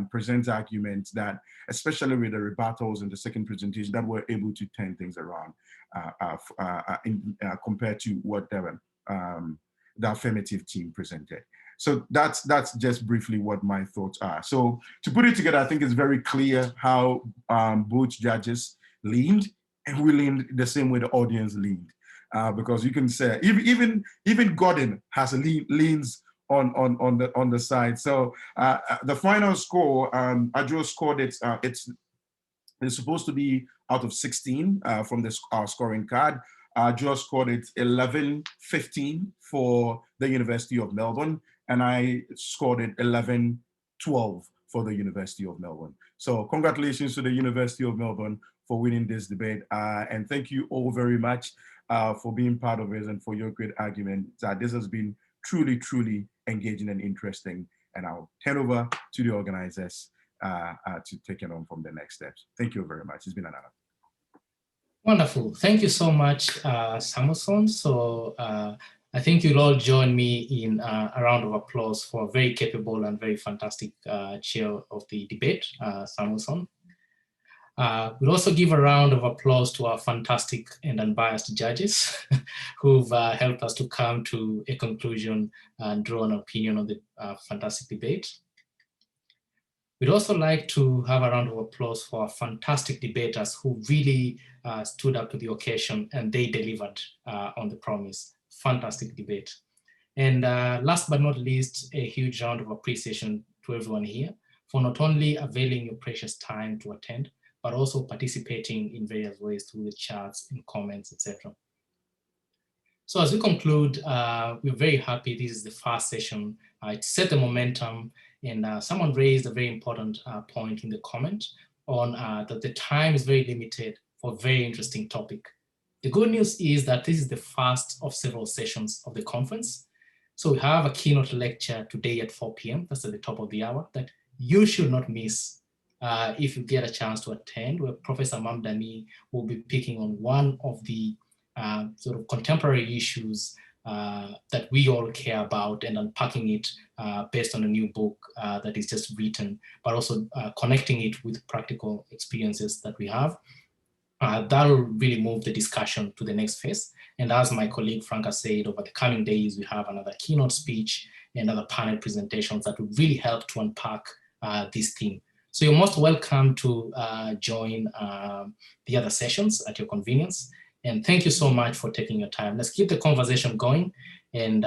present arguments that, especially with the rebuttals in the second presentation, that we're able to turn things around compared to what the affirmative team presented. So that's just briefly what my thoughts are. So to put it together, I think it's very clear how both judges leaned, and we leaned the same way the audience leaned. Because you can say even Gordon has leans on the side. So the final score, Adjo scored it. It's supposed to be out of 16 from our scoring card. Adjo scored it 11-15 for the University of Melbourne, and I scored it 11-12 for the University of Melbourne. So congratulations to the University of Melbourne for winning this debate. And thank you all very much for being part of it and for your great argument. This has been truly, truly engaging and interesting. And I'll turn over to the organizers to take it on from the next steps. Thank you very much. It's been an honor. Wonderful. Thank you so much, Samuelson. So I think you'll all join me in a round of applause for a very capable and very fantastic chair of the debate, Samuelson. We'll also give a round of applause to our fantastic and unbiased judges who've helped us to come to a conclusion and draw an opinion on the fantastic debate. We'd also like to have a round of applause for our fantastic debaters who really stood up to the occasion and they delivered on the promise. Fantastic debate. And last but not least, a huge round of appreciation to everyone here for not only availing your precious time to attend, but also participating in various ways through the chats and comments, etc. So as we conclude, we're very happy this is the first session. It set the momentum, and someone raised a very important point in the comment on that the time is very limited for a very interesting topic. The good news is that this is the first of several sessions of the conference. So we have a keynote lecture today at 4 p.m. That's at the top of the hour that you should not miss if you get a chance to attend, where Professor Mamdani will be picking on one of the sort of contemporary issues that we all care about and unpacking it based on a new book that is just written, but also connecting it with practical experiences that we have. That will really move the discussion to the next phase. And as my colleague Franca said, over the coming days, we have another keynote speech and other panel presentations that will really help to unpack this theme. So you're most welcome to join the other sessions at your convenience. And thank you so much for taking your time. Let's keep the conversation going. And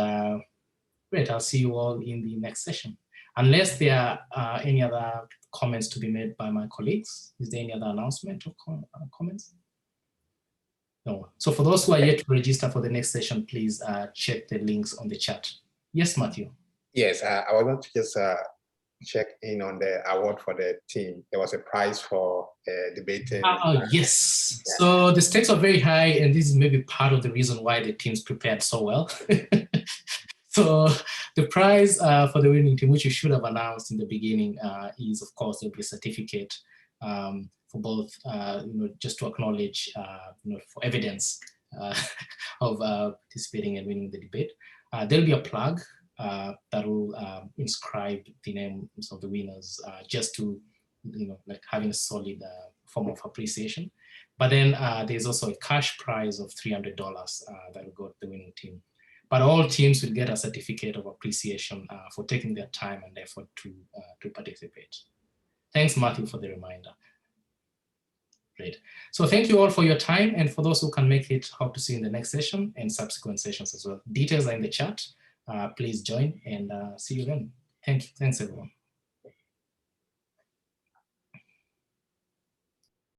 great, I'll see you all in the next session. Unless there are any other comments to be made by my colleagues, is there any other announcement or comments? No. So for those who are yet to register for the next session, please check the links on the chat. Yes, Matthew. Yes, I was going to just check in on the award for the team. There was a prize for debating. Yes. Yeah. So the stakes are very high, and this is maybe part of the reason why the teams prepared so well. So the prize for the winning team, which you should have announced in the beginning, is of course there'll be a certificate for both, just to acknowledge, for evidence of participating and winning the debate. There'll be a plug that will inscribe the names of the winners, just to, like having a solid form of appreciation. But then there's also a cash prize of $300 that will go to the winning team. But all teams will get a certificate of appreciation for taking their time and effort to participate. Thanks, Matthew, for the reminder. Great. So thank you all for your time. And for those who can make it, hope to see you in the next session and subsequent sessions as well. Details are in the chat. Please join and see you then. Thank you. Thanks, everyone.